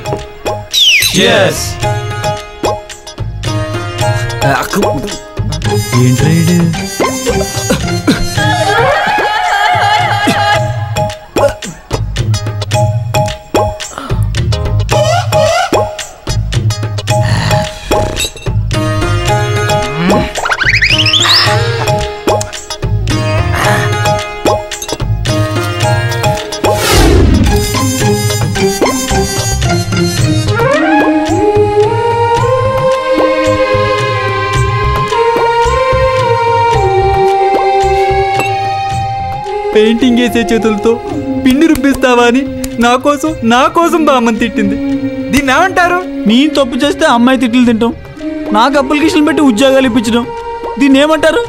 ఏంట్రైడ్ పెయింటింగ్ వేసే చేతులతో పిండి రుబ్బిస్తావా అని నా కోసం బామ్మని తిట్టింది. దీన్ని ఏమంటారు? నేను తప్పు చేస్తే అమ్మాయి తిట్లు తింటాం, నాకు అప్లికేషన్ పెట్టి ఉద్యోగాలు ఇప్పించడం, దీన్ని ఏమంటారు?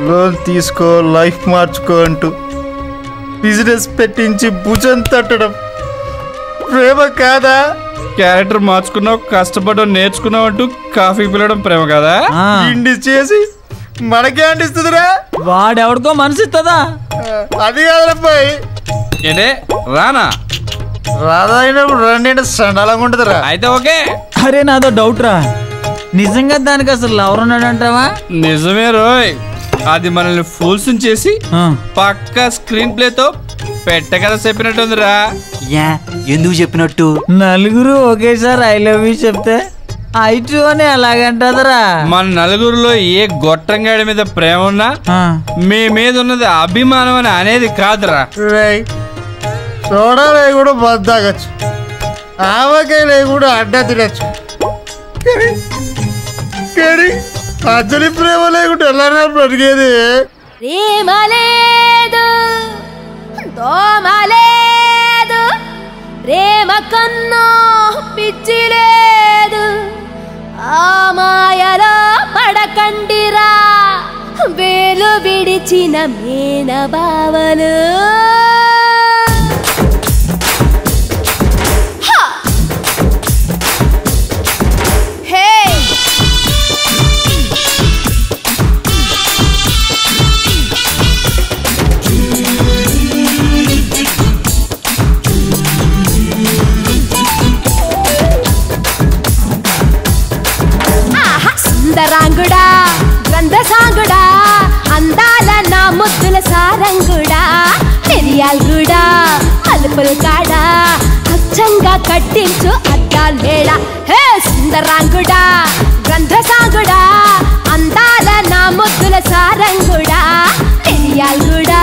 లోన్ తీసుకో, లైఫ్ మార్చుకో అంటూ బిజినెస్ పెట్టించి భుజం తట్టడం ప్రేమ కాదా? క్యారెక్టర్ మార్చుకున్నావు, కష్టపడడం నేర్చుకున్నావు అంటూ కాఫీ పిలవడం ప్రేమ కాదా? ఇండి చేసి మనకే అంటిస్తుందిరా. వాడెవడికో మనసు ఇస్తుందా? అది కాదబ్బాయి. ఏంటే రానా? రాదా అయినప్పుడు రండి అంటే సండాలంగా ఉంటుందిరా. అయితే ఓకే. అరే నాదో డౌట్ రా, నిజంగా దానికి అసలు లవర్ ఉన్నాడంటావా? నిజమే రోయ్, అది మనల్ని ఫూల్స్ చేసి పక్కా స్క్రీన్ ప్లేతో పెట్టకథ చెప్పినట్టుందిరా. ఎందుకు చెప్పినట్టు? నలుగురు ఒకేసారి ఐ లవ్ యూ చెప్తే ఐటు అని అలాగంటదరా. మన నలుగురిలో ఏ గొట్టంగాడి మీద ప్రేమ ఉన్నా మీ మీద ఉన్నది అభిమానం అని అనేది కాదురా. సోడా కూడా బద్దాగచ్చు, ఆవకాయ కూడా అడ్డా తినచ్చు. అంజలి ప్రేమ లేకుండా ఎలా బ్రతికేది? ప్రేమ లేదు, దోమ లేదు, ప్రేమ కన్నా పిచ్చి లేదు. ఆ మాయలో పడకండిరా వేలు విడిచిన మేన బావలు. సుందరాంగుడా, గ్రంథసాంగుడా, అందాల నా ముద్దుల సారంగుడా, మిరియాల్గుడా, మలుపులు కాడా, అచ్చంగా కట్టించు అద్దాల్ వేళ. హే సుందరాంగుడా, గ్రంథసాంగుడా, అందాల నా ముద్దుల సారంగుడా, మిరియాల్గుడా,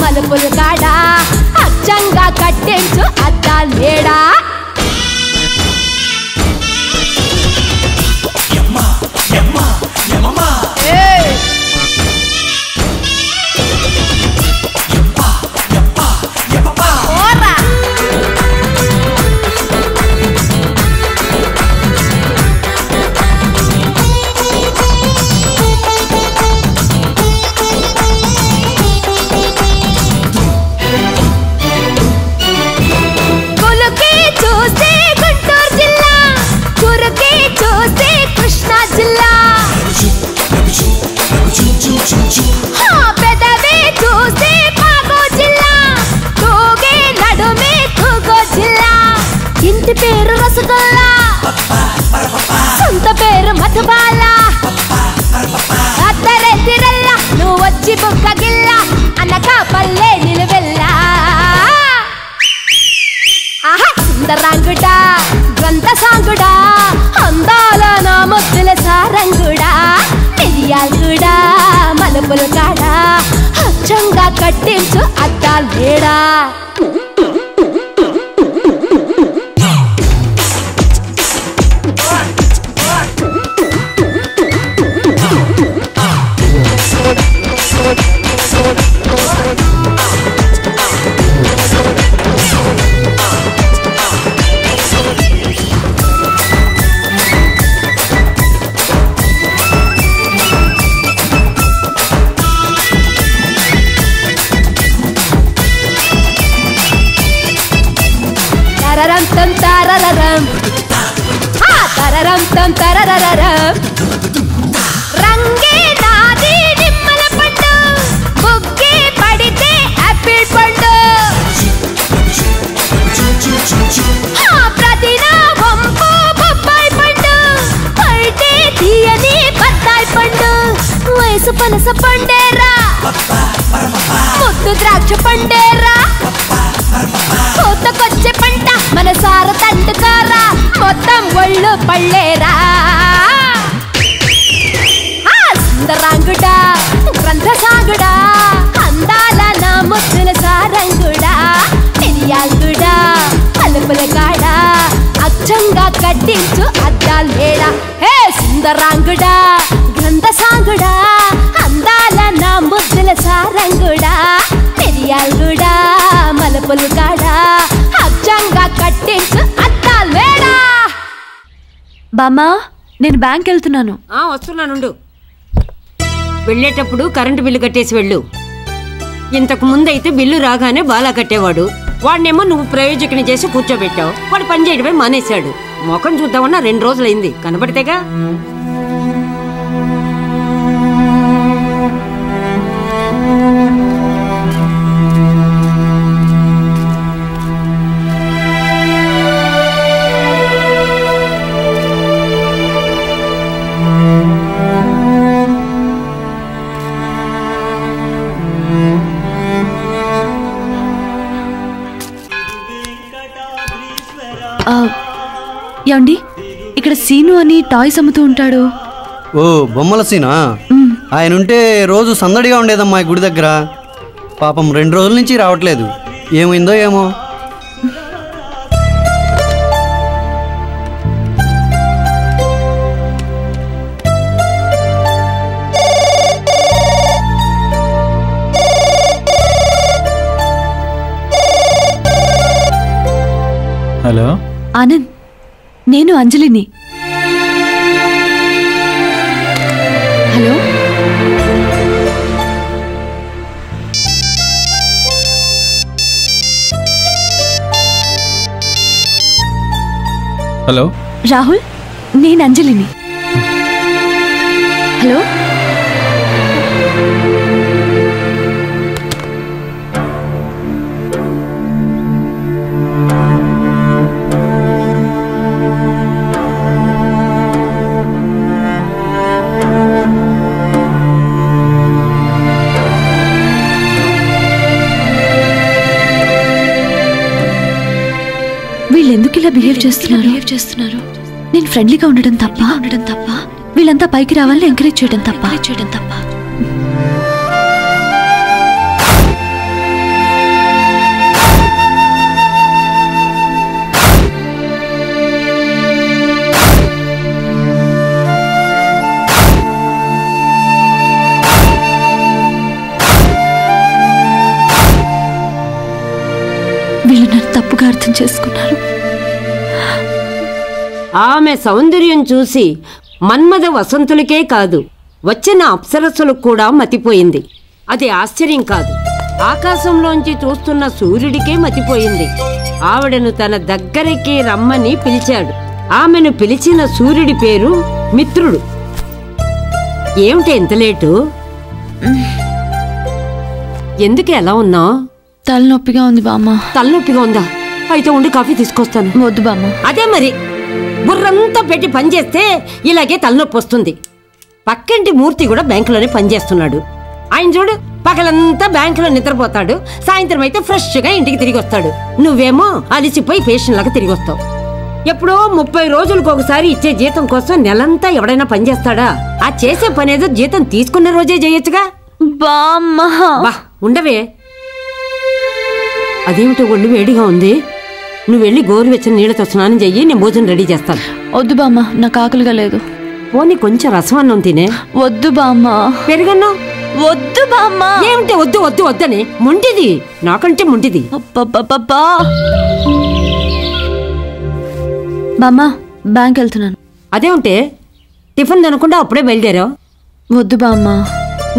మలుపులు కాడా, అచ్చంగా కట్టించు అద్దాల్ వేళ. ఇంటి పేరు రసగుల్లా, సొంత పేరు మధుబాల, అత్తరెత్తిరల్లా నువ్వు వచ్చి బుక్క గిల్ల అనక పల్లె నిలువెల్లా. ఆహా సుందరాంగుడా, గ్రంథసాంగుడా, అందాల నా ముద్దుల సారంగుడా, మిరియాల్గుడా, మలుపులు కాడా, అచ్చంగా కట్టించు అద్దాల్ వేడా. తరరం తం తరరరం, ఆ తరరం తం తరరరం. రంగే నాది నిమ్మల పండు, బుగ్గే పడితే ఆపిల్ పండు. ప్రతి నా వంపు బొప్పాయి పండు, పడితే తీయని బత్తాయి పండు. వయసు పనస పండేరా, ముద్దు ద్రాక్ష పండేరా, కోతకొచ్చే పంట మన సార తండుకారా, మొత్తం ఒళ్ళు పళ్ళేరా. సుందరాంగుడా, గ్రంథసాంగుడా, అందాల నా ముద్దుల సారంగుడా, మిరియాల్గుడా, మలుపుల కాడా, అచ్చంగా కట్టించు అద్దాల్ వేళ. హే సుందరాంగుడా, గ్రంథసాంగుడా, అందాల నా ముద్దుల సారంగుడా, మిరియాల్గుడా, మలుపులు కాడా, అచ్చంగా కట్టించు అద్దాల్ వేళ. బామ్మా నేను బ్యాంక్ వెళ్తున్నాను. వస్తున్నానుండు. వెళ్ళేటప్పుడు కరెంటు బిల్లు కట్టేసి వెళ్ళు. ఇంతకు ముందైతే బిల్లు రాగానే బాలా కట్టేవాడు. వాడినేమో నువ్వు ప్రయోజకుని చేసి కూర్చోబెట్టావు. వాడు పని చేయడమే మానేశాడు. ముఖం చూద్దామన్నా 2 రోజులైంది, కనబడితేగా. ఏమండి, ఇక్కడ సీను అని టాయ్స్ అమ్ముతూ ఉంటాడు. ఓ బొమ్మల సీనా? ఆయన ఉంటే రోజు సందడిగా ఉండేదమ్మా ఈ గుడి దగ్గర. పాపం 2 రోజుల నుంచి రావట్లేదు, ఏమైందో ఏమో. హలో ఆనంద్, నేను అంజలిని. హలో, హలో రాహుల్, నేను అంజలిని. హలో, వీళ్ళెందుకు ఇలా బిహేవ్ చేస్తున్నారు? నేను ఫ్రెండ్లీగా ఉండడం తప్ప వీళ్ళంతా పైకి రావాలని ఎంకరేజ్ చేయడం తప్ప. వీళ్ళు నన్ను తప్పుగా అర్థం చేసుకున్నారు. ఆమె సౌందర్యం చూసి మన్మథ వసంతులకే కాదు, వచ్చిన అప్సరస్సులకు కూడా మతిపోయింది. అది ఆశ్చర్యం కాదు, ఆకాశంలోంచి చూస్తున్న సూర్యుడికే మతిపోయింది. ఆవిడను తన దగ్గరికి రమ్మని పిలిచాడు. ఆమెను పిలిచిన సూర్యుడి పేరు మిత్రుడు. ఏమిటి ఎంత లేటు? ఎందుకు ఎలా ఉన్నావు? తలనొప్పిగా ఉంది బామ్మ. తలనొప్పిగా ఉందా? అయితే ఉండి కాఫీ తీసుకొస్తాను. వద్దు బామ్మ. అదే మరి, బుర్రంతా పెట్టి పనిచేస్తే ఇలాగే తలనొప్పి వస్తుంది. పక్కింటి మూర్తి కూడా బ్యాంకులోనే పనిచేస్తున్నాడు. ఆయన చూడు, పగలంతా బ్యాంకులో నిద్రపోతాడు, సాయంత్రం అయితే ఫ్రెష్గా ఇంటికి తిరిగి వస్తాడు. నువ్వేమో అలిసిపోయి పేషెంట్ లాగా తిరిగి వస్తావు. ఎప్పుడో 30 రోజులకు ఒకసారి ఇచ్చే జీతం కోసం నెలంతా ఎవడైనా పనిచేస్తాడా? ఆ చేసే పనేదో జీతం తీసుకున్న రోజే చేయొచ్చుగా. బామ్మ ఉండవే. అదేమిటో ఒళ్ళు వేడిగా ఉంది. నువ్వు వెళ్ళి గోరువెచ్చని నీళ్ళతో స్నానం చెయ్యి, నేను భోజనం రెడీ చేస్తాను. వద్దు బామ్మ, నాకు ఆకలిగా లేదు. పోనీ కొంచెం రసమన్నం తినే. వద్దు బామ్మ. పెరుగన్నం వద్దు బామ్మ. ఏమిటి వద్దు వద్దు వద్దని? ముంటిది, నాకంటే ముంటిది. బామ్మ, బ్యాంక్ వెళ్తున్నాను. అదేమిటే టిఫిన్ తినకుండా అప్పుడే బయలుదేరావు? వద్దు బామ్మ.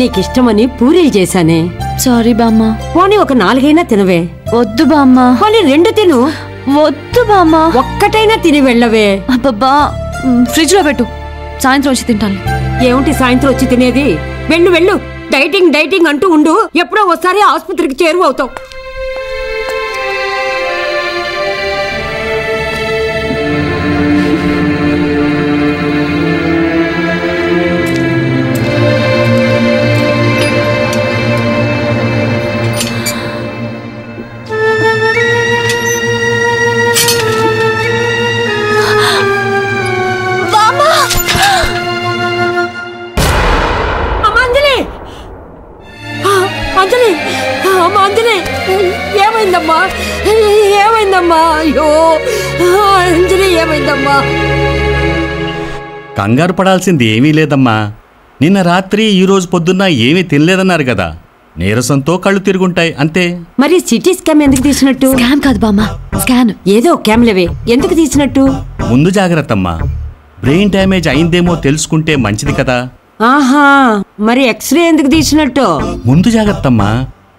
నీకిష్టమని పూరీలు చేశానే. సారీ బామ్మ. పోనీ ఒక 4 అయినా తినవే. వద్దు బామ్మ. పోనీ 2 తిను. వద్దు బామ్మ. ఒక్కటైనా తిని వెళ్ళవే. అబ్బబ్బా, ఫ్రిడ్జ్ లో పెట్టు, సాయంత్రం వచ్చి తింటాను. ఏమిటి సాయంత్రం వచ్చి తినేది? వెళ్ళు వెళ్ళు, డైటింగ్ అంటూ ఉండు. ఎప్పుడో ఒకసారి ఆసుపత్రికి చేరువ అవుతావు. ఏమైందమ్మా? ఏమైందమ్మా? అయ్యో అంజలి, ఏమైందమ్మా? కంగారు పడాల్సింది ఏమీ లేదమ్మా. నిన్న రాత్రి ఈ రోజు పొద్దున్న ఏమీ తినలేదన్నారు కదా, నీరసంతో కళ్ళు తిరుగుంటాయి అంతే. మరి సిటీ స్కాన్ ఎందుకు తీసినట్టు? స్కాన్ కాదు బామ్మ, స్కాన్. ఏదో క్యామ్లేవే, ఎందుకు తీసినట్టు? ముందు జాగ్రత్త అమ్మా, బ్రెయిన్ డ్యామేజ్ అయిందేమో తెలుసుకుంటే మంచిది కదా. ఆహా, మరి ఎక్స్రే ఎందుకు తీసినట్టు? ముందు జాగ్రత్త అమ్మా,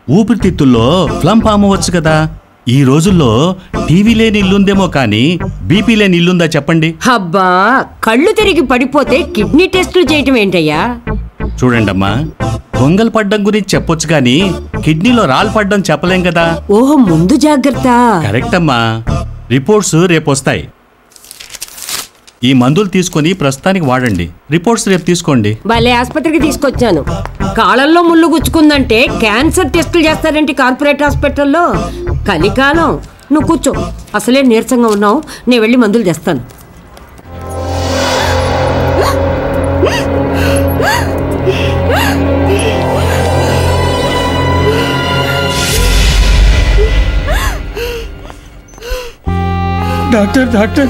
ఊపిరితిత్తుల్లో ఫ్లమ్ ఫామ్ అవ్వచ్చు కదా. ఈ రోజుల్లో టీవీ లేని ఇల్లుందేమో కానీ బీపీ లేని ఇల్లుందా చెప్పండి? అబ్బా, కళ్ళు తిరిగి పడిపోతే కిడ్నీ టెస్టులు చేయటం ఏంటయ్యా? చూడండమ్మా, గొంగలు పడ్డం గురించి చెప్పొచ్చు కానీ కిడ్నీలో రాళ్ళు పడ్డం చెప్పలేం కదా. ఓహో, ముందు జాగ్రత్త. కరెక్ట్ అమ్మా, రిపోర్ట్స్ రేపు వస్తాయి. ఈ మందులు తీసుకొని ప్రస్తుతానికి వాడండి, రిపోర్ట్స్ రేపు తీసుకోండి. భలే ఆసుపత్రికి తీసుకొచ్చాను. కాళ్ళల్లో ముళ్ళు గుచ్చుకుందంటే క్యాన్సర్ టెస్టులు చేస్తారేంటి కార్పొరేట్ హాస్పిటల్లో? కలికాలం నువ్వు కూర్చో. అసలే నీరసంగా ఉన్నావు, నేను వెళ్ళి మందులు తెస్తాను. డాక్టర్ డాక్టర్,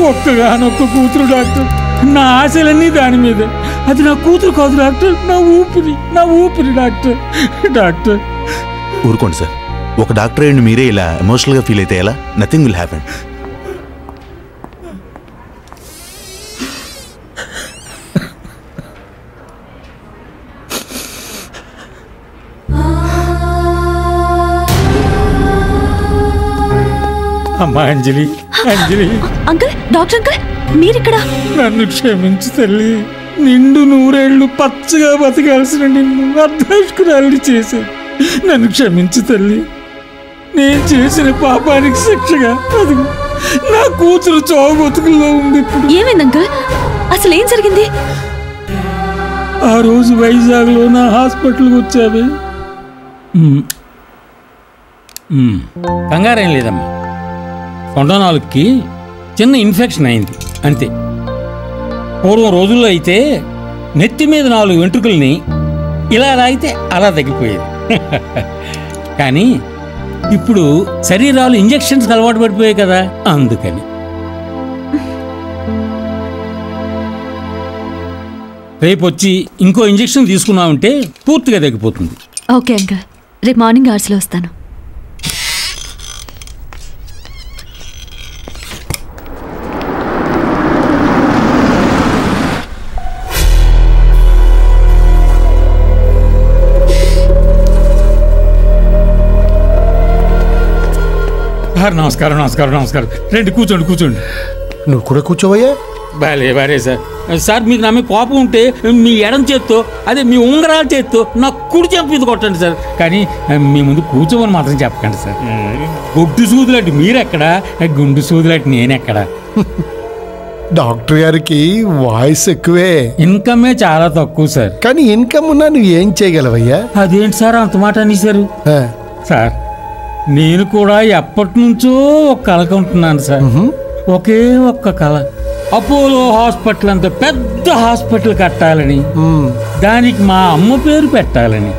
ఒక్కగానొక్క కూతురు డాక్టర్. నా ఆశలన్నీ దాని మీద. అది నా కూతురు కాదు డాక్టర్, నా ఊపిరి డాక్టర్. డాక్టర్ ఊరుకోండి సార్. ఒక డాక్టర్ అయ్యండి మీరే ఇలా ఎమోషనల్గా ఫీల్ అయితే ఎలా? Nothing will happen. అమ్మా Anjali, Anjali. Uncle, doctor uncle, మీరిక్కడ? నన్ను క్షమించు తల్లి. నిండు 100 ఏళ్ళు పచ్చగా బతకాల్సిన నిన్ను అర్ధాష్కురాలిని చేశాను. నన్ను క్షమించు తల్లి. నేను చేసిన పాపానికి శిక్షగా అది నా కూతురు చావు బతుకుల్లో ఉంది. ఏమైంది అంకుల్? అసలు ఏం జరిగింది? ఆ రోజు వైజాగ్లో నా హాస్పిటల్కి వచ్చావే. కంగారేం లేదమ్మా. కొండనాలుగుకి చిన్న ఇన్ఫెక్షన్ అయింది అంతే. పూర్వం రోజుల్లో అయితే నెత్తి మీద 4 వెంట్రుకల్ని ఇలా రాగితే అలా తగ్గిపోయేది. కానీ ఇప్పుడు శరీరాలు ఇంజెక్షన్స్ అలవాటు పడిపోయాయి కదా, అందుకని. రేపు వచ్చి ఇంకో ఇంజెక్షన్ తీసుకున్నామంటే పూర్తిగా తగ్గిపోతుంది. ఓకే అంకుల్, రేపు మార్నింగ్ అవర్స్లో వస్తాను. నమస్కారం నమస్కారం నమస్కారం. రండి, కూర్చోండి కూర్చోండి. నువ్వు కూడా కూర్చోవయ్యా. బారే సార్. సార్ మీకు నా మీద కోపం ఉంటే మీ ఎడం చేత్తో, అదే మీ ఉంగరాల చేత్తో నా కుడి చెంప మీద కొట్టండి సార్. కానీ మీ ముందు కూర్చోమని మాత్రం చెప్పకండి సార్. గుడ్డు సూదులాంటి మీరెక్కడా, గుండు సూదులాంటి నేనెక్కడా. డాక్టర్ గారికి వాయిస్ ఎక్కువే, ఇన్కమే చాలా తక్కువ సార్. కానీ ఇన్కమ్ ఉన్నా నువ్వు ఏం చేయగలవయ్యా? అదేంటి సార్ అంత మాట అనేశారు? సార్, నేను కూడా ఎప్పటి నుంచో ఒక కళ కొంటున్నాను సార్. ఒకే ఒక్క కళ. అపోలో హాస్పిటల్ అంత పెద్ద హాస్పిటల్ కట్టాలని, దానికి మా అమ్మ పేరు పెట్టాలని.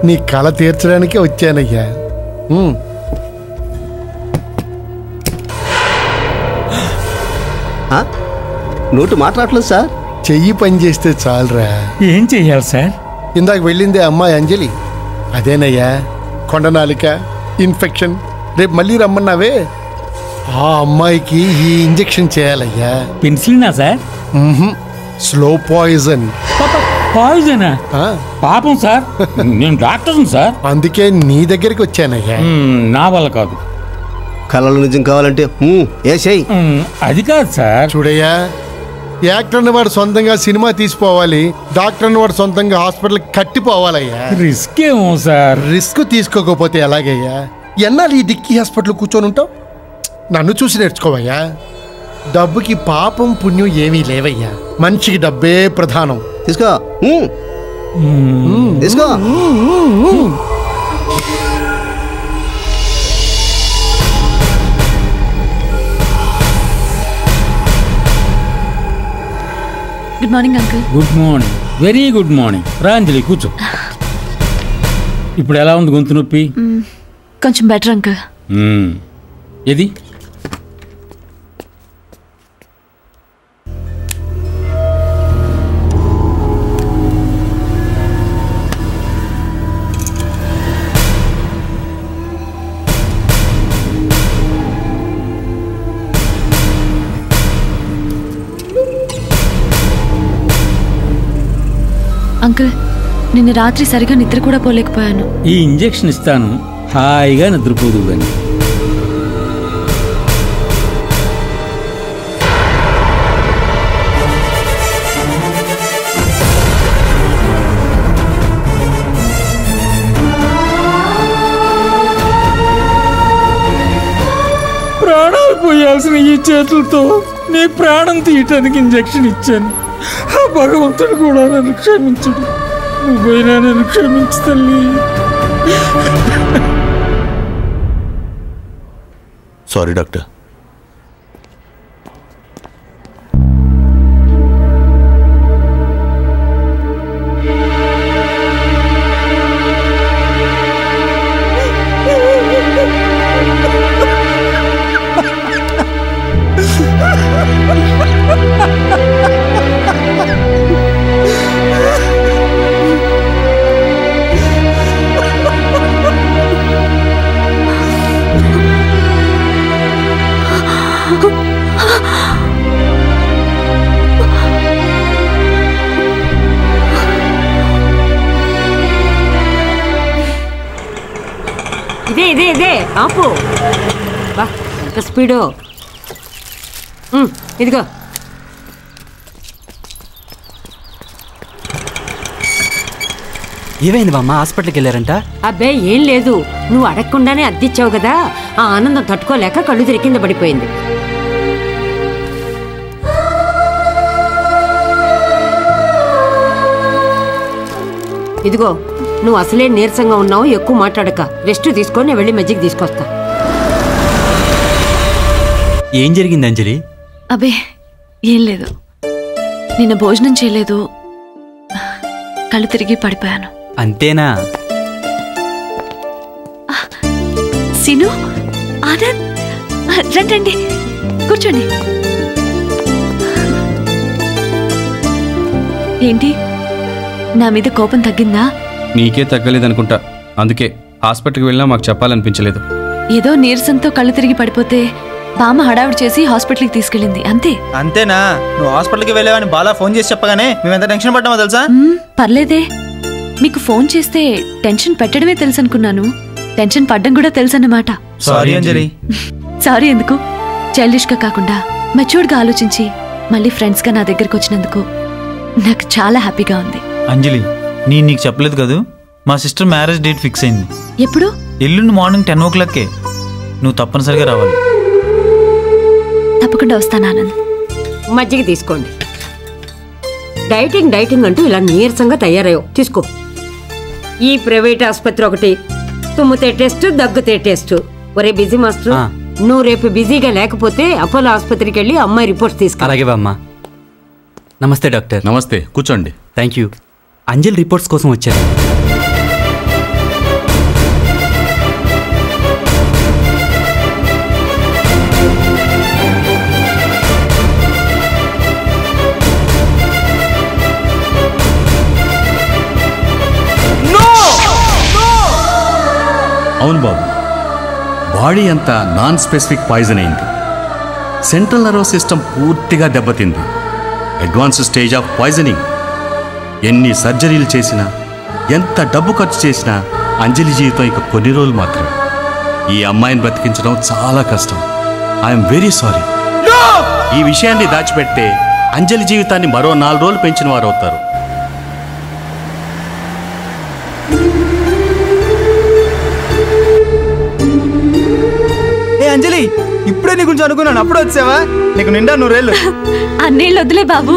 నీ కళ తీర్చడానికే వచ్చానయ్యా. నోటు మాట్లాడలేదు సార్. చెయ్యి పని చేస్తే చాలరా. ఏం చెయ్యాలి సార్? ఇందాక వెళ్ళిందే అమ్మాయి అంజలి, అదేనయ్యా. కొండనాలిక ఇన్ఫెక్షన్. రేపు మళ్ళీ రమ్మన్నావే, ఆ అమ్మాయికి ఈ ఇంజెక్షన్ చేయాలయ్యా. పెన్సిలినా సార్? Slow poison. పాయిజనా? పాపం సార్, నేను డాక్టర్ని సార్. అందుకే నీ దగ్గరికి వచ్చానయ్యా. నా వల్ల కాదు. కళలు నిజం కావాలంటే ఏసేయ్. అది కాదు సార్. చూడయ్యా, యాక్టర్ అన్న వాడు సొంతంగా సినిమా తీసిపోవాలి, డాక్టర్ అన్న వాడు సొంతంగా హాస్పిటల్ కట్టిపోవాలయ్యా. రిస్క్ ఏమో సార్. రిస్క్ తీసుకోకపోతే ఎలాగయ్యా? ఎన్నాళ్ళు ఈ డిక్కీ హాస్పిటల్ కూర్చొని ఉంటావు? నన్ను చూసి నేర్చుకోవయ్యా. డబ్బుకి పాపం పుణ్యం ఏమీ లేవయ్యా. మనిషికి డబ్బే ప్రధానం. తీసుకో తీసుకో. Good morning uncle. Good morning, very good morning. రా అంజలి, కూర్చో. ఇప్పుడు ఎలా ఉంది గొంతు నొప్పి? కొంచెం బెటర్ అంకుల్. ఏది? అంకుల్, నిన్న రాత్రి సరిగా నిద్ర కూడా పోలేకపోయాను. ఈ ఇంజెక్షన్ ఇస్తాను, హాయిగా నిద్రపోదు కానీ. ప్రాణాలు పోయాల్సిన ఈ చేతులతో నీ ప్రాణం తీయటానికి ఇంజెక్షన్ ఇచ్చాను. ఆ భగవంతుడు కూడా నన్ను క్షమించడు. నువ్వైనా నన్ను క్షమించు తల్లి. Sorry doctor. ఇదే ఆపు. బా ఎంత స్పీడు. ఇదిగో ఏమైంది బామ్మ? హాస్పిటల్కి వెళ్ళారంట? అబ్బే ఏం లేదు, నువ్వు అడగకుండానే అద్దిచ్చావు కదా, ఆ ఆనందం తట్టుకోలేక కళ్ళు తిరిగి కింద పడిపోయింది. ఇదిగో నువ్వు అసలే నీరసంగా ఉన్నావు, ఎక్కువ మాట్లాడక రెస్ట్ తీసుకొని వెళ్ళి మజ్జిగ తీసుకొస్తా. ఏం జరిగింది అంజలి? అబే ఏం లేదు, నిన్న భోజనం చేయలేదు, కళ్ళు తిరిగి పడిపోయాను. అంతేనా? సిను, ఆనంద్, రండి కూర్చోండి. ఏంటి, నా మీద కోపం తగ్గిందా? నీకే తగ్గలేదనుకుంటా, అందుకే హాస్పిటల్కి వెళ్ళినా మాకు చెప్పాలనిపించలేదు. ఏదో నీరసంతో కళ్ళు తిరిగి పడిపోతే బామ్మ హడావిడి చేసి హాస్పిటల్కి తీసుకెళ్ళింది, అంతే. అంతేనా? నువ్వు హాస్పిటల్కి వెళ్ళావని బాలా ఫోన్ చేసి చెప్పగానే మేము ఎంత టెన్షన్ పడ్డామో తెలుసా? పర్లేదే, మీకు ఫోన్ చేస్తే టెన్షన్ పెట్టడమే తెలుసు అనుకున్నాను, టెన్షన్ పడ్డం కూడా తెలుసు అన్నమాట. సారీ అంజలి. సారీ ఎందుకు, చైల్డిష్ గా కాకుండా మెచ్యూర్డ్ గా ఆలోచించి మళ్ళీ ఫ్రెండ్స్ గా నా దగ్గరకు వచ్చినందుకు నాకు చాలా హ్యాపీగా ఉంది. అంజలి, నీకు చెప్పలేదు కదా, మా సిస్టర్ మ్యారేజ్ డేట్ ఫిక్స్ అయింది. ఎప్పుడు? ఎల్లుండి మార్నింగ్ 10 o'clockకే. నువ్వు తప్పనిసరిగా రావాలి. తప్పకుండా వస్తాను ఆనంద్. మజ్జిగ తీసుకోండి. డైటింగ్ అంటూ ఇలా నీరసంగా తయారయ్యో, తీసుకో. ఈ ప్రైవేట్ ఆసుపత్రి ఒకటి, తుమ్మితే టెస్ట్, దగ్గుతే టెస్ట్. ఒరే బిజీ మాస్టర్, నువ్వు రేపు బిజీగా లేకపోతే అపోలో ఆసుపత్రికి వెళ్ళి అమ్మాయి రిపోర్ట్స్ తీసుకు. అలాగే బామ్మ. నమస్తే డాక్టర్. నమస్తే, కూర్చోండి. Thank you. అంజలి రిపోర్ట్స్ కోసం వచ్చారు. అవును బాబు, బాడీ అంతా నాన్ స్పెసిఫిక్ పాయిజన్ అయింది. సెంట్రల్ నర్వస్ సిస్టమ్ పూర్తిగా దెబ్బతింది. Advance stage of poisoning. ఎన్ని సర్జరీలు చేసినా, ఎంత డబ్బు ఖర్చు చేసినా అంజలి జీవితం ఇక కొన్ని రోజులు మాత్రమే. ఈ అమ్మాయిని బ్రతికించడం చాలా కష్టం. I'm very sorry. ఈ విషయాన్ని దాచిపెడితే అంజలి జీవితాన్ని మరో 4 రోజులు పెంచిన వారు అవుతారు. అంజలి, ఇప్పుడే నీ గురించి అనుకున్నాను, అప్పుడు వచ్చావా? నీకు నిండా 100 ఏళ్ళు. అన్నేళ్ళు వద్దులే బాబు.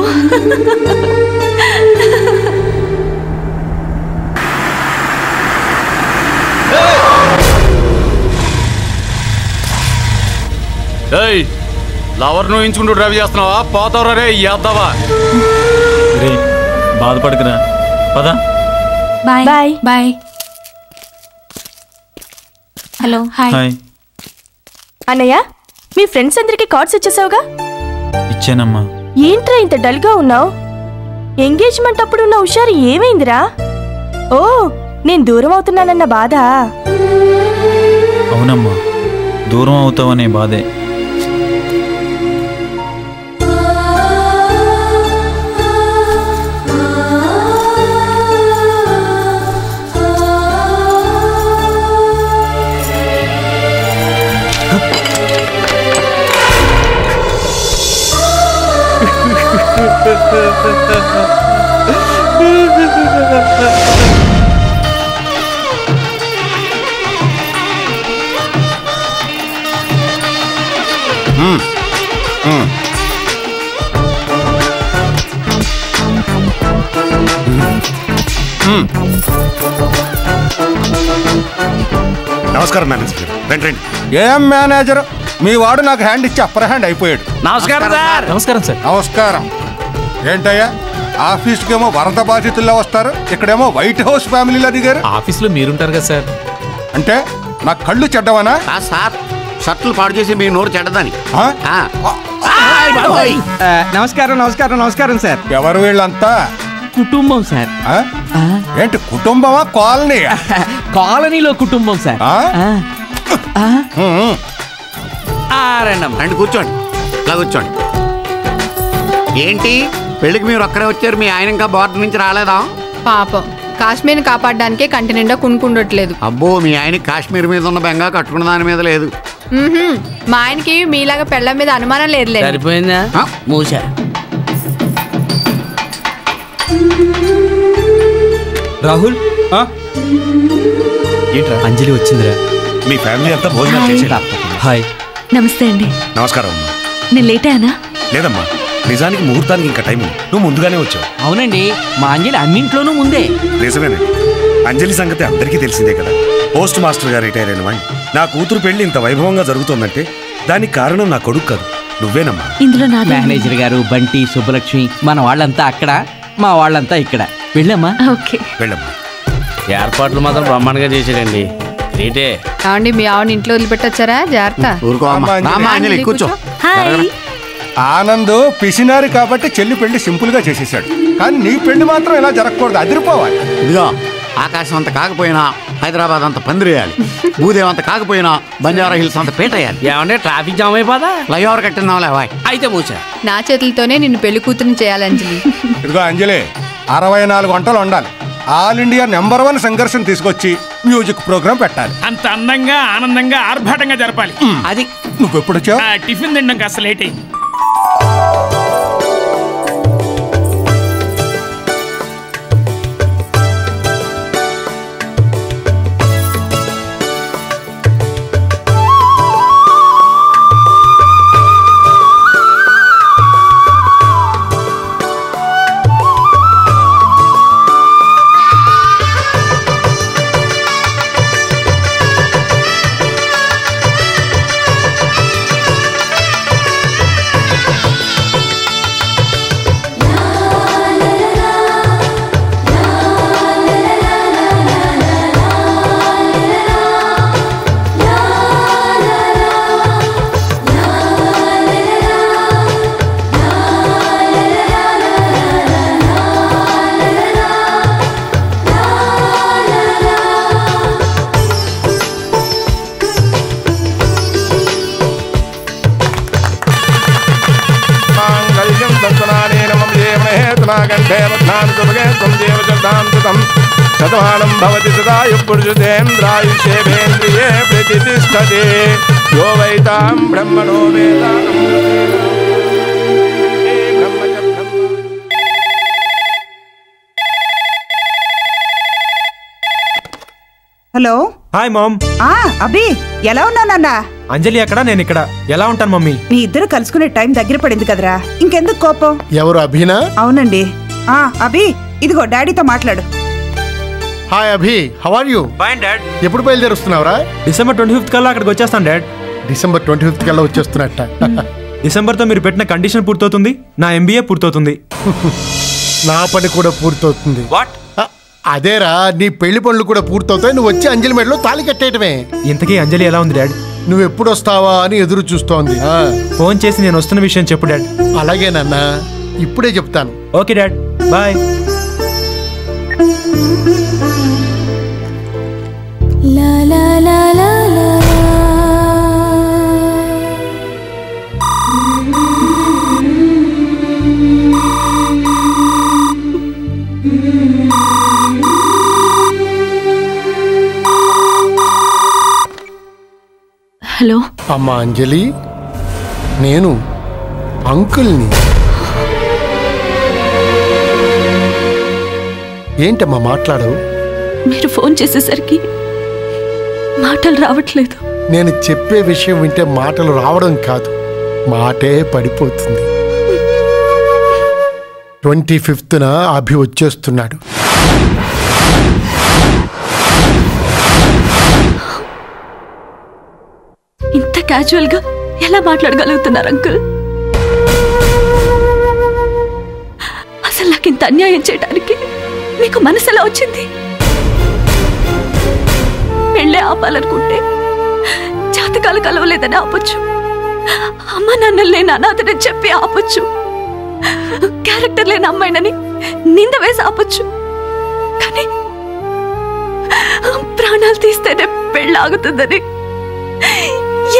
లవర్ నువ్వు ఎంచుకుంటూ డ్రైవ్ చేస్తున్నావా? పోతావరా రే యాదవా. రే బాధపడకురా, పదా. Bye bye bye. Hello, hi. అన్నయ్య, మీ ఫ్రెండ్స్ అందరికి కార్డ్స్ ఇచ్చేసావుగా? ఇచ్చానమ్మా. ఏంట్రా ఇంత డల్ గా ఉన్నావు? ఎంగేజ్మెంట్ అప్పుడు ఉన్న హుషారు ఏమైందిరా? ఓ, నేను దూరం అవుతున్నానన్న బాధ. అవునమ్మా, దూరం అవుతావనే బాధే. నమస్కారం మేనేజర్. రండి రండి. ఏం మేనేజర్, మీ వాడు నాకు హ్యాండ్ ఇచ్చి అప్పర్ హ్యాండ్ అయిపోయాడు. నమస్కారం సార్. నమస్కారం సార్. నమస్కారం. ఏంటయ్యా ఆఫీస్కేమో వరద బాధితుల్లో వస్తారు, ఇక్కడేమో వైట్ హౌస్ ఫ్యామిలీలో దిగారు. ఆఫీస్లో మీరుంటారు కదా సార్. అంటే నా కళ్ళు చెడ్డవనా? సార్ షర్ట్లు పాడు చేసి మీ నోరు చెడ్డదని. నమస్కారం నమస్కారం నమస్కారం సార్. ఎవరు వీళ్ళంతా? కుటుంబం సార్. ఏంటి కుటుంబమా కాలనీ? కాలనీలో కుటుంబం సార్. రండి కూర్చోండి, ఇలా కూర్చోండి. ఏంటి పెళ్ళికి మీరు ఒక్కరే వచ్చారు, మీ ఆయన ఇంకా బోర్డర్ నుంచి రాలేదా? పాపం కాశ్మీర్ని కాపాడడానికే కంటి నిండా కునుకుండట్లేదు. అబ్బో మీ ఆయన కాశ్మీర్ మీద ఉన్న బెంగ కట్టుకున్న దాని మీద లేదు. మా ఆయనకి మీలాగా పెళ్ళం మీద అనుమానం లేదు. సరిపోయిందా మూసా? రాహుల్ ఏంట్రా అంజలి వచ్చిందిరా? మీ ఫ్యామిలీ అంతా భోజనం చేసేదా? హాయ్. నమస్తే అండి. నమస్కారం అమ్మా. నేను లేట్ అయ్యానా? లేదమ్మా, నిజానికి ముహూర్తానికి ఇంకా టైం ఉంది. నువ్వు ముందుగానే వచ్చావు. అవునండి, మా అంజలి అన్నింట్లోనూ ముందే. నిజమేనండి. అంజలి సంగతి అందరికీ తెలిసిందే కదా. పోస్ట్ మాస్టర్ గా రిటైర్ అయిన వాడిని నా కూతురు పెళ్లి ఇంత వైభవంగా జరుగుతోందంటే దానికి కారణం నా కొడుకు కాదు, నువ్వేనమ్మా. ఇందులో నా మేనేజర్ గారు, బంటి, సుబ్బలక్ష్మి, మన వాళ్ళంతా అక్కడ, మా వాళ్ళంతా ఇక్కడ. వెళ్ళమ్మా. ఓకే వెళ్ళమ్మా. ఏర్పాట్లు మాత్రం బ్రహ్మాండంగా చేసాడండి. రేటే ఏమండి మీ ఆవిడ ఇంట్లో వదిలిపెట్టొచ్చారా? జాగ్రత్త. కూర్చో. ఆనంద్ పిసినారు కాబట్టి చెల్లి పెళ్లి సింపుల్ గా చేసేసాడు, కానీ నీ పెళ్లి మాత్రం ఇలా జరగకూడదు, అదిరిపోవాలి. ఇదిగో ఆకాశం అంత కాకపోయినా హైదరాబాద్ అంత పందిరేయాలి, భూదేవ్ అంత కాకపోయినా బంజారా హిల్స్ అంత పేటేయాలి. ఏమంటే ట్రాఫిక్ జామ్ అయిపోదా? ఫ్లైఓవర్ కట్టిందాంలే వాయ్. అయితే మూసా. నా చేతులతోనే నిన్ను పెళ్లి కూతురుని చేయాలి అంజలి. ఇదిగో అంజలి 64 గంటలు ఉండాలి. ఆల్ ఇండియా నంబర్ 1 సంఘర్షణ తీసుకొచ్చి మ్యూజిక్ ప్రోగ్రామ్ పెట్టాలి. అంత అందంగా ఆనందంగా ఆర్భాటంగా జరపాలి. అది నువ్వెప్పుడు వచ్చావు? టిఫిన్ తినడం కాస్త లేట్ అయింది. శతమానం భవతి సదాయు పురుషేంద్రాయుషేంద్రియే ప్రతిష్టతే యో వైతాం బ్రహ్మణో హలో. Hi mom. అభి ఎలా ఉన్నావు నాన్న? అంజలి ఎక్కడ, నేను ఇక్కడ. ఎలా ఉంటాను మమ్మీ? మీ ఇద్దరు కలుసుకునే టైం దగ్గర పడింది కదరా, ఇంకెందుకు కోపం? ఎవరు అభినా? అవునండి. అభి ఇదిగో డాడీతో మాట్లాడు. Hi Abhi, how are you? Fine dad. ఎప్పుడు బయలుదేరుస్తున్నావురా? డిసెంబర్ 25th కల్లా అక్కడికి వచ్చేస్తాను డాడ్. డిసెంబర్ 25th కల్లా వచ్చేస్తున్నట్ట. డిసెంబర్తో మీరు పెట్టిన కండిషన్ పూర్తవుతుంది, నా MBA పూర్తవుతుంది. నా పని కూడా పూర్తవుతుంది. వాట్? అదేరా, నీ పెళ్లి పనులు కూడా పూర్తవుతాయి. నువ్వు వచ్చి అంజలి మెడలో తాళి కట్టేయటమే. ఇంతకీ అంజలి ఎలా ఉంది డాడ్? నువ్వు ఎప్పుడు వస్తావా అని ఎదురు చూస్తోంది. ఫోన్ చేసి నేను వస్తున్న విషయం చెప్పు డాడ్. అలాగే నాన్న, ఇప్పుడే చెప్తాను. Okay dad, bye. హలో అమ్మా అంజలి, నేను అంకుల్ని. ఏంటమ్మా మాట్లాడవు? మీరు ఫోన్ చేసేసరికి మాటలు రావట్లేదు. నేను చెప్పే విషయం వింటే మాటలు రావడం కాదు, మాటే పడిపోతుంది. 25th అభి వచ్చేస్తున్నాడు. ఇంత క్యాజువల్ గా ఎలా మాట్లాడగలుగుతున్నారు అంకుల్? అసలు నాకు ఇంత అన్యాయం చేయడానికి మీకు మనసు ఎలా వచ్చింది? పెళ్ళే ఆపాలనుకుంటే జాతకాలు కలవలేదని ఆపొచ్చు, అమ్మ నాన్నలు లేని అనాథని చెప్పి ఆపొచ్చు, క్యారెక్టర్ లేని అమ్మాయినని నింద వేసి ఆపొచ్చు. కానీ ప్రాణాలు తీస్తేనే పెళ్ళాగుతుందని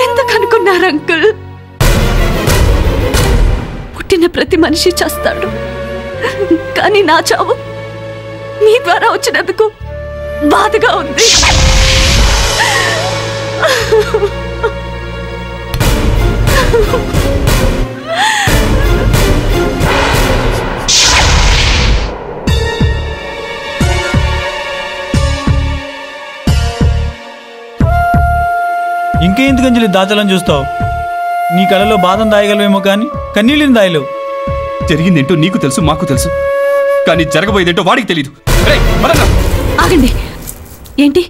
ఎందుకు అనుకున్నారు అంకుల్? పుట్టిన ప్రతి మనిషి చేస్తాడు, కానీ నా చావు మీ ద్వారా వచ్చినందుకు బాధగా ఉంది. ఇంకెందుకు అంజలి దాచాలని చూస్తావు? నీ కళలో బాధం దాయగలవేమో కానీ కన్నీళ్ళని దాయలేవు. జరిగిందేంటో నీకు తెలుసు, మాకు తెలుసు, కానీ జరగబోయేదేంటో వాడికి తెలీదు. ఆగండి. ఏంటి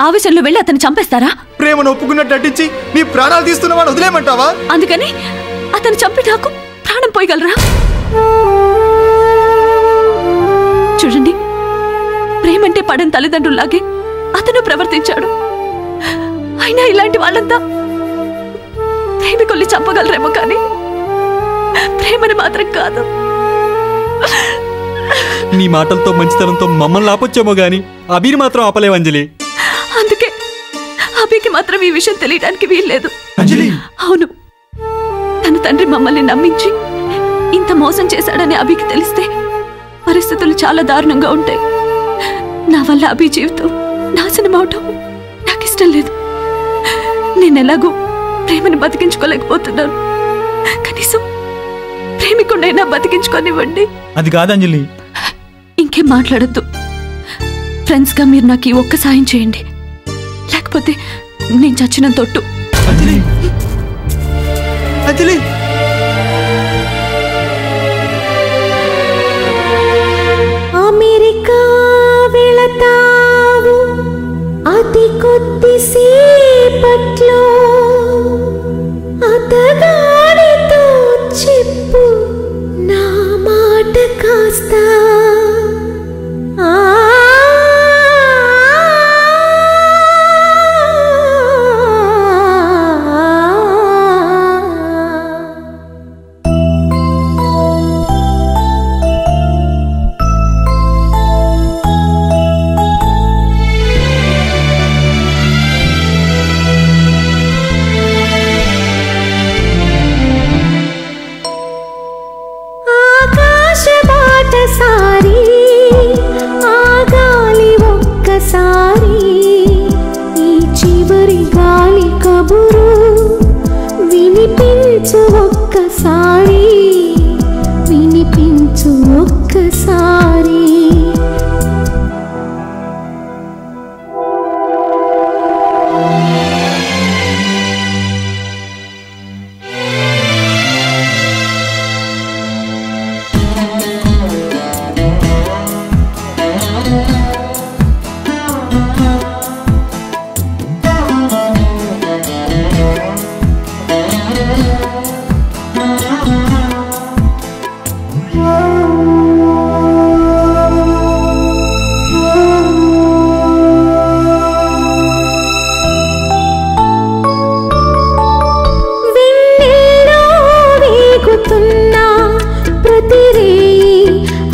ఆవేశంలో వెళ్ళి అతన్ని చంపేస్తారా? ప్రేమను ఒప్పుకున్నట్టు నటించి నీ ప్రాణాలు తీస్తున్నవాడు వదిలేయమంటావా? అందుకని అతను చంపి నాకు ప్రాణం పోయగలరా? చూడండి, ప్రేమంటే పడని తల్లిదండ్రుల్లాగే అతను ప్రవర్తించాడు. అయినా ఇలాంటి వాళ్ళంతా ప్రేమికుల్ని చంపగలరేమో కానీ ప్రేమని మాత్రం కాదు. నీ మాటలతో మంచితనంతో మమ్మల్ని ఆపొచ్చేమో గాని అభిని మాత్రం ఆపలేవు అంజలి. అందుకే అభికి మాత్రం ఈ విషయం తెలియడానికి వీల్లేదు. అవును, తన తండ్రి మమ్మల్ని నమ్మించి ఇంత మోసం చేశాడని అభికి తెలిస్తే పరిస్థితులు చాలా దారుణంగా ఉంటాయి. నా వల్ల అభి జీవితం నాశనం అవటం నాకు ఇష్టం లేదు. నేనెలాగో ప్రేమను బతికించుకోలేకపోతున్నాను. కనీసం ప్రేమికుండైనా బతికించుకోనివ్వండి. అది కాదంజలి. ఇంకేం మాట్లాడద్దు. ఫ్రెండ్స్గా మీరు నాకు ఈ ఒక్క సాయం చేయండి, లేకపోతే నేను చచ్చిన తొట్టు. అమెరికా వెళతావు అతి కొద్దిసేపట్లో, అతగాడితో చెప్పు నా మాట కాస్త. సారి ఆగాలి ఒక్కసారి, ఈ చివరి గాలి కబురు వినిపించు ఒక్కసారి, వినిపించు ఒక్కసారి.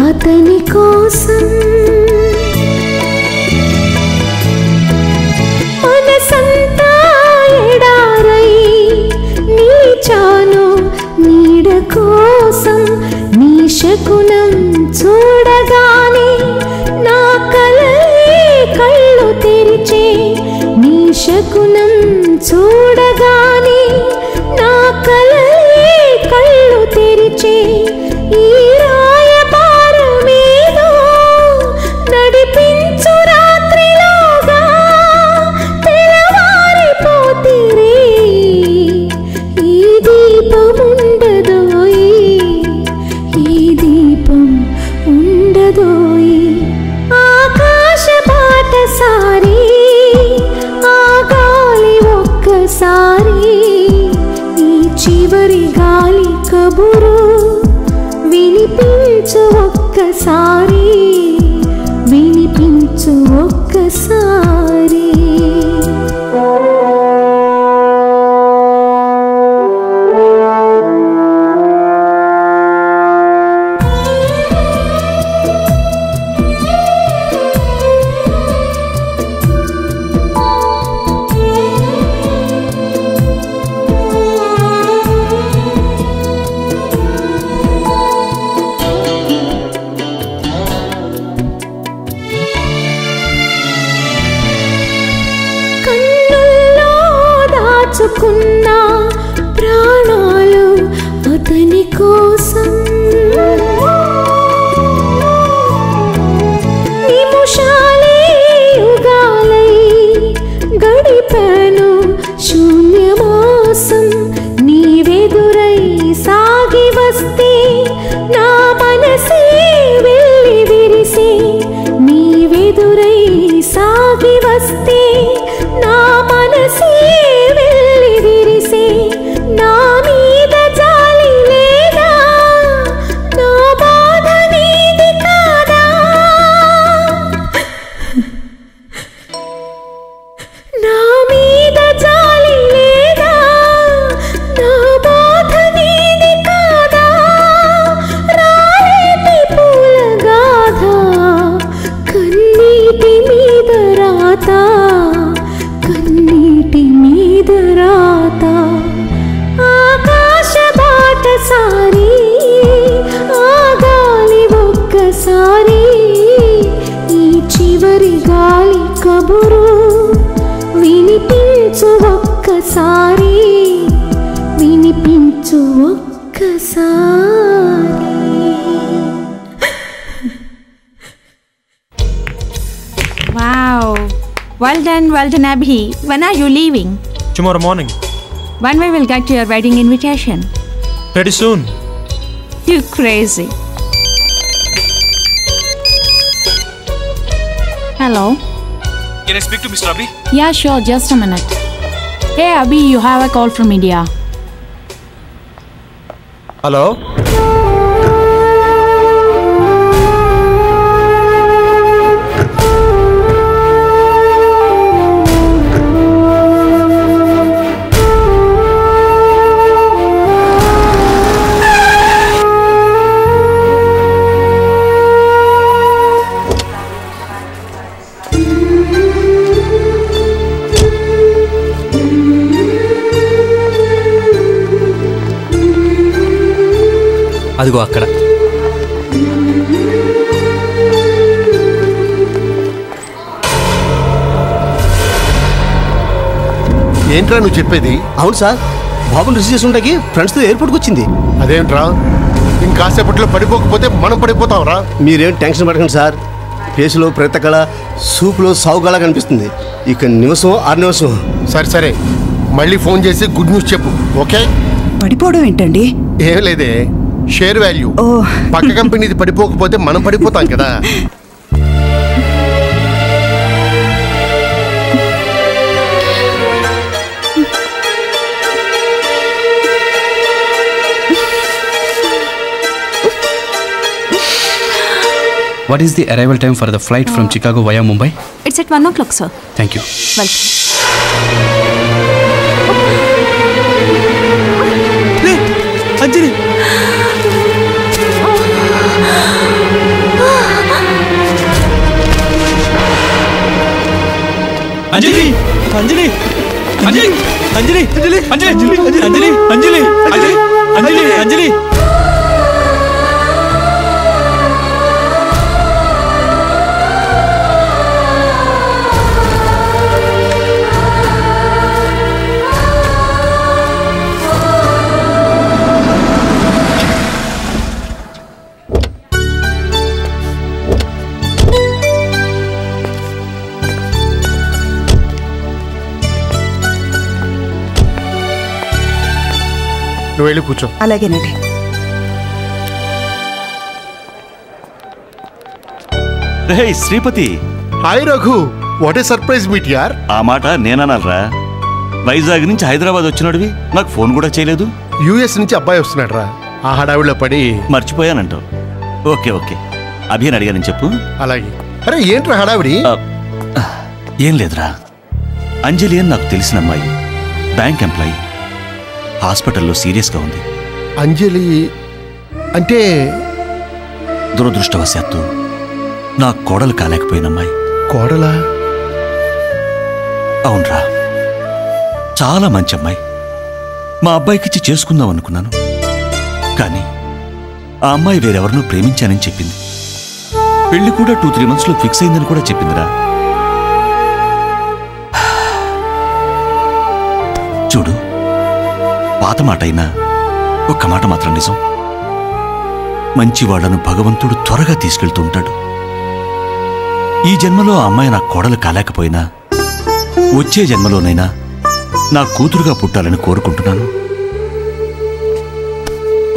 అతని కోసం మనసంతా ఎడారై నీచాను నీడ కోసం, నీ శకునం చూడగానే నా కలలే కళ్ళు తెరిచే, నీ శకునం చూడగానే నా కలలే కళ్ళు తెరిచే. ఈ నడిపించు రాత్రిలోగా తెల్లవారిపోతిరే, ఈ దీపం ఉండదోయి, ఈ దీపం ఉండదోయి. ఆకాశ బాటసారి ఆగాలి ఒక్కసారి, ఈ చివరి గాలి కబురు వినిపించు ఒక్కసారి, వినిపించు ఒక్కసారి. దాచుకున్న ప్రాణాలు అతని కోసం, నిమిషాలే యుగాలై గడిపాను శూన్యమాసం. నీవెదురై సాగి వస్తే నా మనసే వెళ్ళి విరిసే, నీవెదురై సాగి వస్తే నా మనసే వెళ్ళి విరిసే. నా మీద జాలి లేదా, నా బాధ నీది కాదా, నా మీద జాలి లేదా, నా బాధ నీది కాదా. రాలేటి పూల గాథ, కన్నీటి మీద రాత, కన్నీటి మీద రాత. ఆకాశ బాటసారి, ఆగాలి ఒక్కసారి. ఈ చివరి గాలి కబురు వినిపించు ఒక్కసారి, వినిపించు ఒక్కసారి. Wow. Well done, Abhi. When are you leaving? Tomorrow morning. When we will get your wedding invitation? Pretty soon. You crazy. Hello? Can I speak to Mr. Abhi? Yeah, sure. Just a minute. Hey, Abhi, you have a call from India. Hello? అదిగో అక్కడ. ఏంట్రా నువ్వు చెప్పేది? అవును sir, బాబుని receive చేసుకుంటాకి ఫ్రెండ్స్తో ఎయిర్పోర్ట్కి వచ్చింది. అదేంట్రా, ఇంకాసేపట్లో పడిపోకపోతే మనం పడిపోతాం రా. మీరేం టెన్షన్ పడకండి సార్. ఫేస్లో ప్రేతకళ, సూపులో సావుగళ కనిపిస్తుంది. ఇక నిమిషం 6 నిమిషం. సరే సరే, మళ్ళీ ఫోన్ చేసి గుడ్ న్యూస్ చెప్పు. ఓకే? పడిపోవడం ఏంటండి? ఏం లేదే, షేర్ వాల్యూ పక్క కంపెనీది పడిపోకపోతే మనం పడిపోతాం కదా. What is the arrival time for the flight from Chicago via Mumbai? It's at 1 o'clock, sir. Thank you. Welcome. అంజలి, అంజలి, అంజలి, అంజలి, అంజలి, అంజలి, అంజలి, అంజలి, అంజలి, అంజలి, అంజలి, అంజలి. నువ్వు వెళ్ళి కూర్చో. అలాగేనండి. రే Sripati. Hi Raghu, what a surprise meet యార్. ఆ మాట నేననాలరా? వైజాగ్ నుంచి హైదరాబాద్ వచ్చినోడివి నాకు ఫోన్ కూడా చేయలేదు. యుఎస్ నుంచి అబ్బాయి వస్తున్నాడు రా. ఆ హడావిడిలో పడి మర్చిపోయానంటావు. ఓకే ఓకే, అభిని అడిగానని చెప్పు. అలాగే. అరే ఏంట్రా హడావిడి? ఏం లేదురా, అంజలి అని నాకు తెలిసిన అమ్మాయి, బ్యాంక్ ఎంప్లాయీ, హాస్పిటల్లో సీరియస్గా ఉంది. అంజలి అంటే? దురదృష్టవశాత్తు నా కోడలు కాలేకపోయిన అమ్మాయి. కోడలా? అవునరా, చాలా మంచి అమ్మాయి. మా అబ్బాయికిచ్చి చేసుకుందాం అనుకున్నాను, కానీ ఆ అమ్మాయి వేరెవరినో ప్రేమించానని చెప్పింది. పెళ్లి కూడా 2-3 monthsలో ఫిక్స్ అయిందని కూడా చెప్పిందిరా. చూడు, పాత మాట అయినా ఒక్క మాట మాత్రం నిజం. మంచివాళ్లను భగవంతుడు త్వరగా తీసుకెళ్తూ ఉంటాడు. ఈ జన్మలో ఆ అమ్మాయి నా కోడలు కాలేకపోయినా వచ్చే జన్మలోనైనా నా కూతురుగా పుట్టాలని కోరుకుంటున్నాను.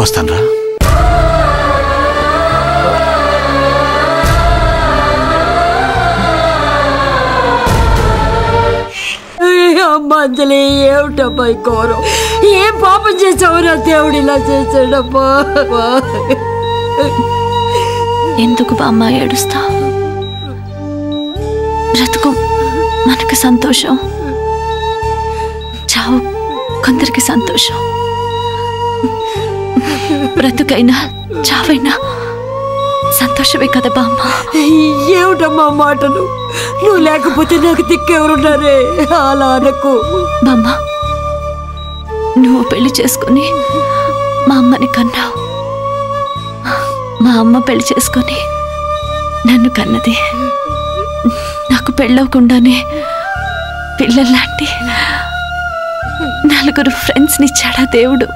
వస్తాన్రా. అమ్మా అంజలి, ఏమిటబ్బా ఈ కోరం? ఏం పాపం చేసావురా దేవుడు ఇలా చేశాడబ్బా? ఎందుకు బామ్మ ఏడుస్తా? బ్రతుకు మనకు సంతోషం, చావు కొందరికి సంతోషం. బ్రతుకైనా చావైనా సంతోషమే కదా బామ్మ. ఏమిటమ్మా మాటలు? నువ్వు లేకపోతే నాకు దిక్కెవరున్నారే? అలా అనకు బామ్మ. నువ్వు పెళ్లి చేసుకుని మా అమ్మని కన్నావు, మా అమ్మ పెళ్లి చేసుకుని నన్ను కన్నది. నాకు పెళ్ళవకుండానే పిల్లల్లాంటి 4 ఫ్రెండ్స్ని ఇచ్చాడా దేవుడు.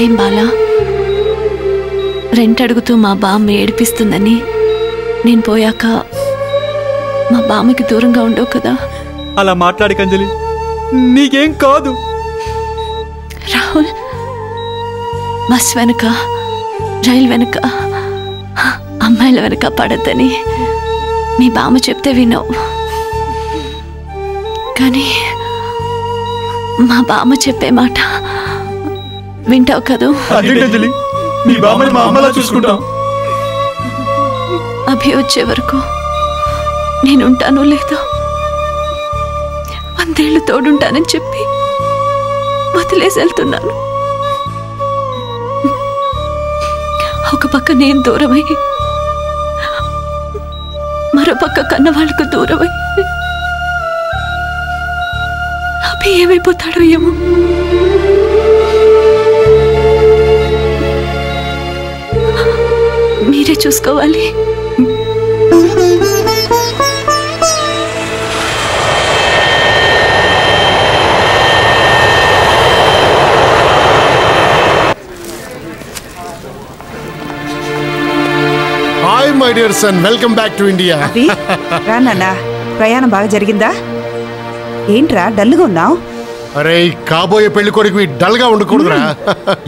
ఏం బాలా, రెంట్ అడుగుతూ మా బామ్మ ఏడిపిస్తుందని నేను పోయాక మా బామ్మకి దూరంగా ఉండవు కదా? అలా మాట్లాడి అంజలి, నీకేం కాదు. రాహుల్, బస్ వెనక, రైలు వెనక, అమ్మాయిల వెనక పడద్దని మీ బామ్మ చెప్తే వినవు, కానీ మా బామ్మ చెప్పే మాట వింటావు కదూ? అంజలి, మీ బామ్మని మా అమ్మలా చూసుకుంటాం. అభి వచ్చే వరకు నేనుంటానో లేదో, 100 ఏళ్ళు తోడుంటానని చెప్పి వదిలేసి వెళ్తున్నాను. ఒక పక్క నేను దూరమై, మరో పక్క కన్న వాళ్ళకు దూరమై అభి ఏమైపోతాడో ఏమో. మీరే చూసుకోవాలి. Hi my dear son, welcome back to India. రా నాన్న, ప్రయాణం బాగా జరిగిందా? ఏంట్రా డల్గా ఉన్నావు? అరే, కాబోయే పెళ్లి కొడుకు డల్ గా ఉండకూడదురా.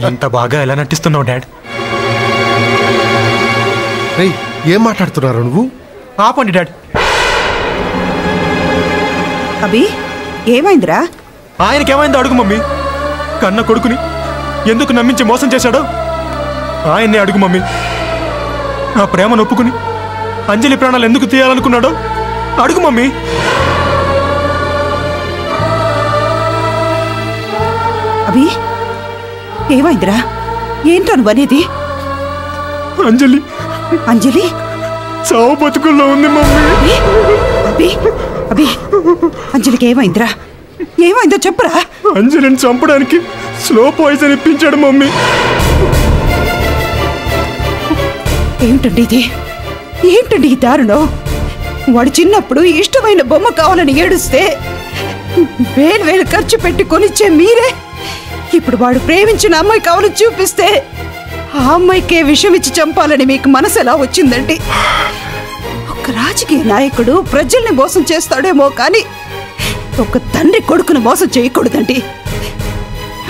ఎంత బాగా ఎలా నటిస్తున్నావు డాడ్? ఏం మాట్లాడుతున్నారు నువ్వు? ఆపండి డాడ్. అభి, ఏమైందిరా? ఆయనకేమైందో అడుగు మమ్మీ. కన్న కొడుకుని ఎందుకు నమ్మించి మోసం చేశాడో ఆయన్నే అడుగు మమ్మీ. నా ప్రేమను ఒప్పుకుని అంజలి ప్రాణాలు ఎందుకు తీయాలనుకున్నాడో అడుగు మమ్మీ. అభి, ఏమైందిరా? ఏంటో నువ్వు అనేది? అంజలి అంజలి చావు బతుకుల్లో ఉంది మమ్మీ. అభి, అభి, అంజలికి ఏమైందిరా? ఏమైందో చెప్పురా. అంజలిని చంపడానికి స్లో పాయిజన్ ఇప్పించాడు మమ్మీ. ఏమిటండి ఇది? ఏంటండి ఈ దారుణం? వాడు చిన్నప్పుడు ఇష్టమైన బొమ్మ కావాలని ఏడుస్తే వేలు ఖర్చు పెట్టి కొనిచ్చే మీరే ఇప్పుడు వాడు ప్రేమించిన అమ్మాయి కావాలని చూపిస్తే ఆ అమ్మాయికే విషం ఇచ్చి చంపాలని మీకు మనసు ఎలా వచ్చిందండి? ఒక రాజకీయ నాయకుడు ప్రజల్ని మోసం చేస్తాడేమో కానీ ఒక తండ్రి కొడుకును మోసం చేయకూడదండి.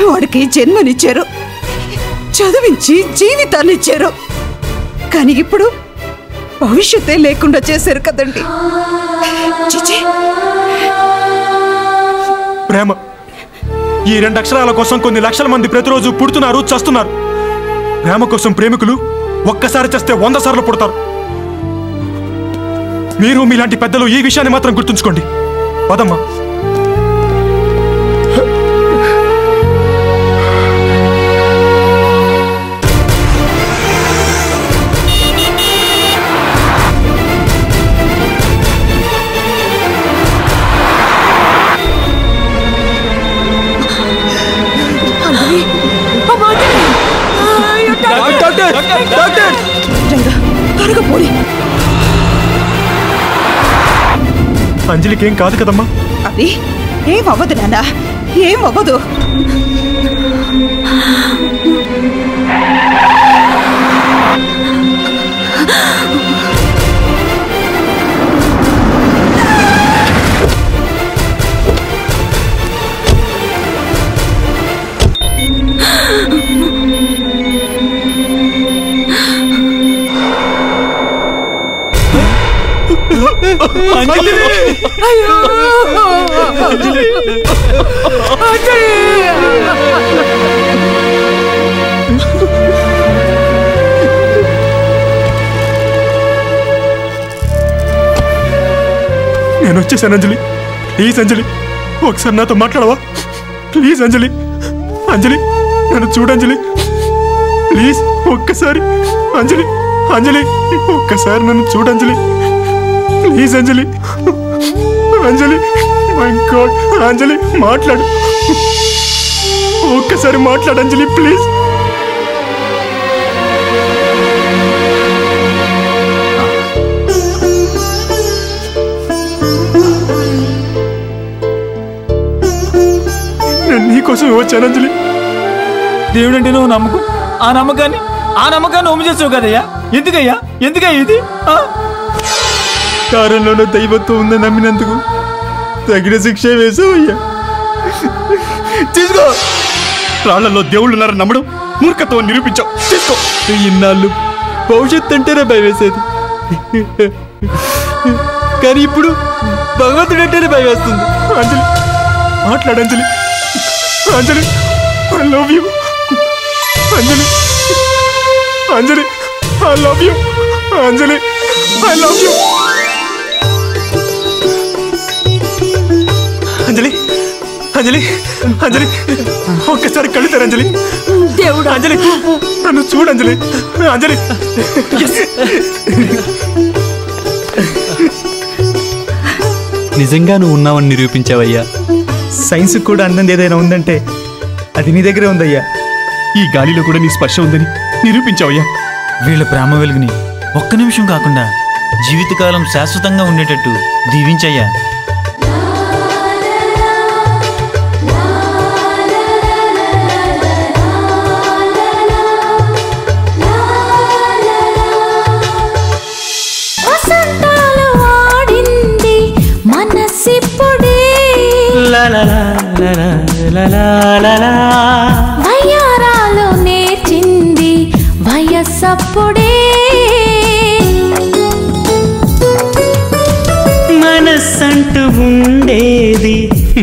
వాడికి జన్మనిచ్చారు, చదివించి జీవితాన్ని ఇచ్చారు. కానీ ఇప్పుడు భవిష్యత్తే లేకుండా చేశారు కదండి. చిచి. ప్రేమ ఈ 2 అక్షరాల కోసం కొన్ని లక్షల మంది ప్రతిరోజు పుడుతున్నారు, చస్తున్నారు. ప్రేమ కోసం ప్రేమికులు ఒక్కసారి చస్తే 100 సార్లు పుడతారు. మీరు మీలాంటి పెద్దలు ఈ విషయాన్ని మాత్రం గుర్తుంచుకోండి. పదమ్మా. అంజలికి ఏం కాదు కదమ్మా? అది ఏం అవ్వదు నాన్న, ఏం అవ్వదు. అంజలి! అయ్యో! అంజలి! అంజలి! నేను వచ్చేసాను అంజలి. ప్లీజ్ అంజలి, ఒకసారి నాతో మాట్లాడవా? ప్లీజ్ అంజలి. అంజలి నన్ను చూడంజలి, ప్లీజ్ ఒక్కసారి. అంజలి అంజలి ఒక్కసారి నన్ను చూడంజలి, please Anjali. Anjali my god, Anjali మాట్లాడు, ఒక్కసారి మాట్లాడు అంజలి ప్లీజ్. నేను నీకోసం వచ్చాను అంజలి. దేవుడంటే నువ్వు నమ్మకం, ఆ నమ్మకాన్ని ఒమ్ము చేసావు కదయ్యా. ఎందుకయ్యా ఇది? కారంలోనూ దైవత్వం ఉందని నమ్మినందుకు తగిన శిక్ష వేసావయ్యా. తీసుకో. రాళ్లలో దేవుళ్ళు ఉన్నారని నమ్మడం మూర్ఖత్వం నిరూపించావు. తీసుకో. ఇన్నాళ్ళు భవిష్యత్తు అంటేనే భయం వేసేది, కానీ ఇప్పుడు భగవంతుడు అంటేనే భయం వేస్తుంది. అంజలి మాట్లాడు Anjali. Anjali I love you. Anjali Anjali I love you. Anjali I love you. Anjali Anjali Anjali ఒక్కసారి కళ్ళు తెరు అంజలి. దేవుడు అంజలి నన్ను చూడు అంజలి. అంజలి నిజంగా నువ్వు ఉన్నావని నిరూపించావయ్యా. సైన్స్ కూడా అందంది ఏదైనా ఉందంటే అది నీ దగ్గరే ఉందయ్యా. ఈ గాలిలో కూడా నీ స్పర్శ ఉందని నిరూపించావయ్యా. వీళ్ళ ప్రేమ వెలుగుని ఒక్క నిమిషం కాకుండా జీవితకాలం శాశ్వతంగా ఉండేటట్టు దీవించయ్యా. వయ్యారాలు నేర్చింది వయస్సప్పుడే, మనస్సంటూ ఉండేది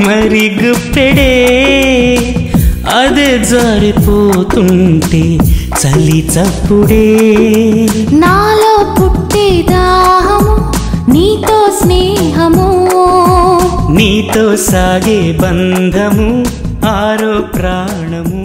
మరి గుప్పెడే, అదే జారిపోతుంటే చలి చప్పుడే. నాలో పుట్టే దాహము నీతో స్నేహము, నీతో సాగే బంధము ఆరో ప్రాణము.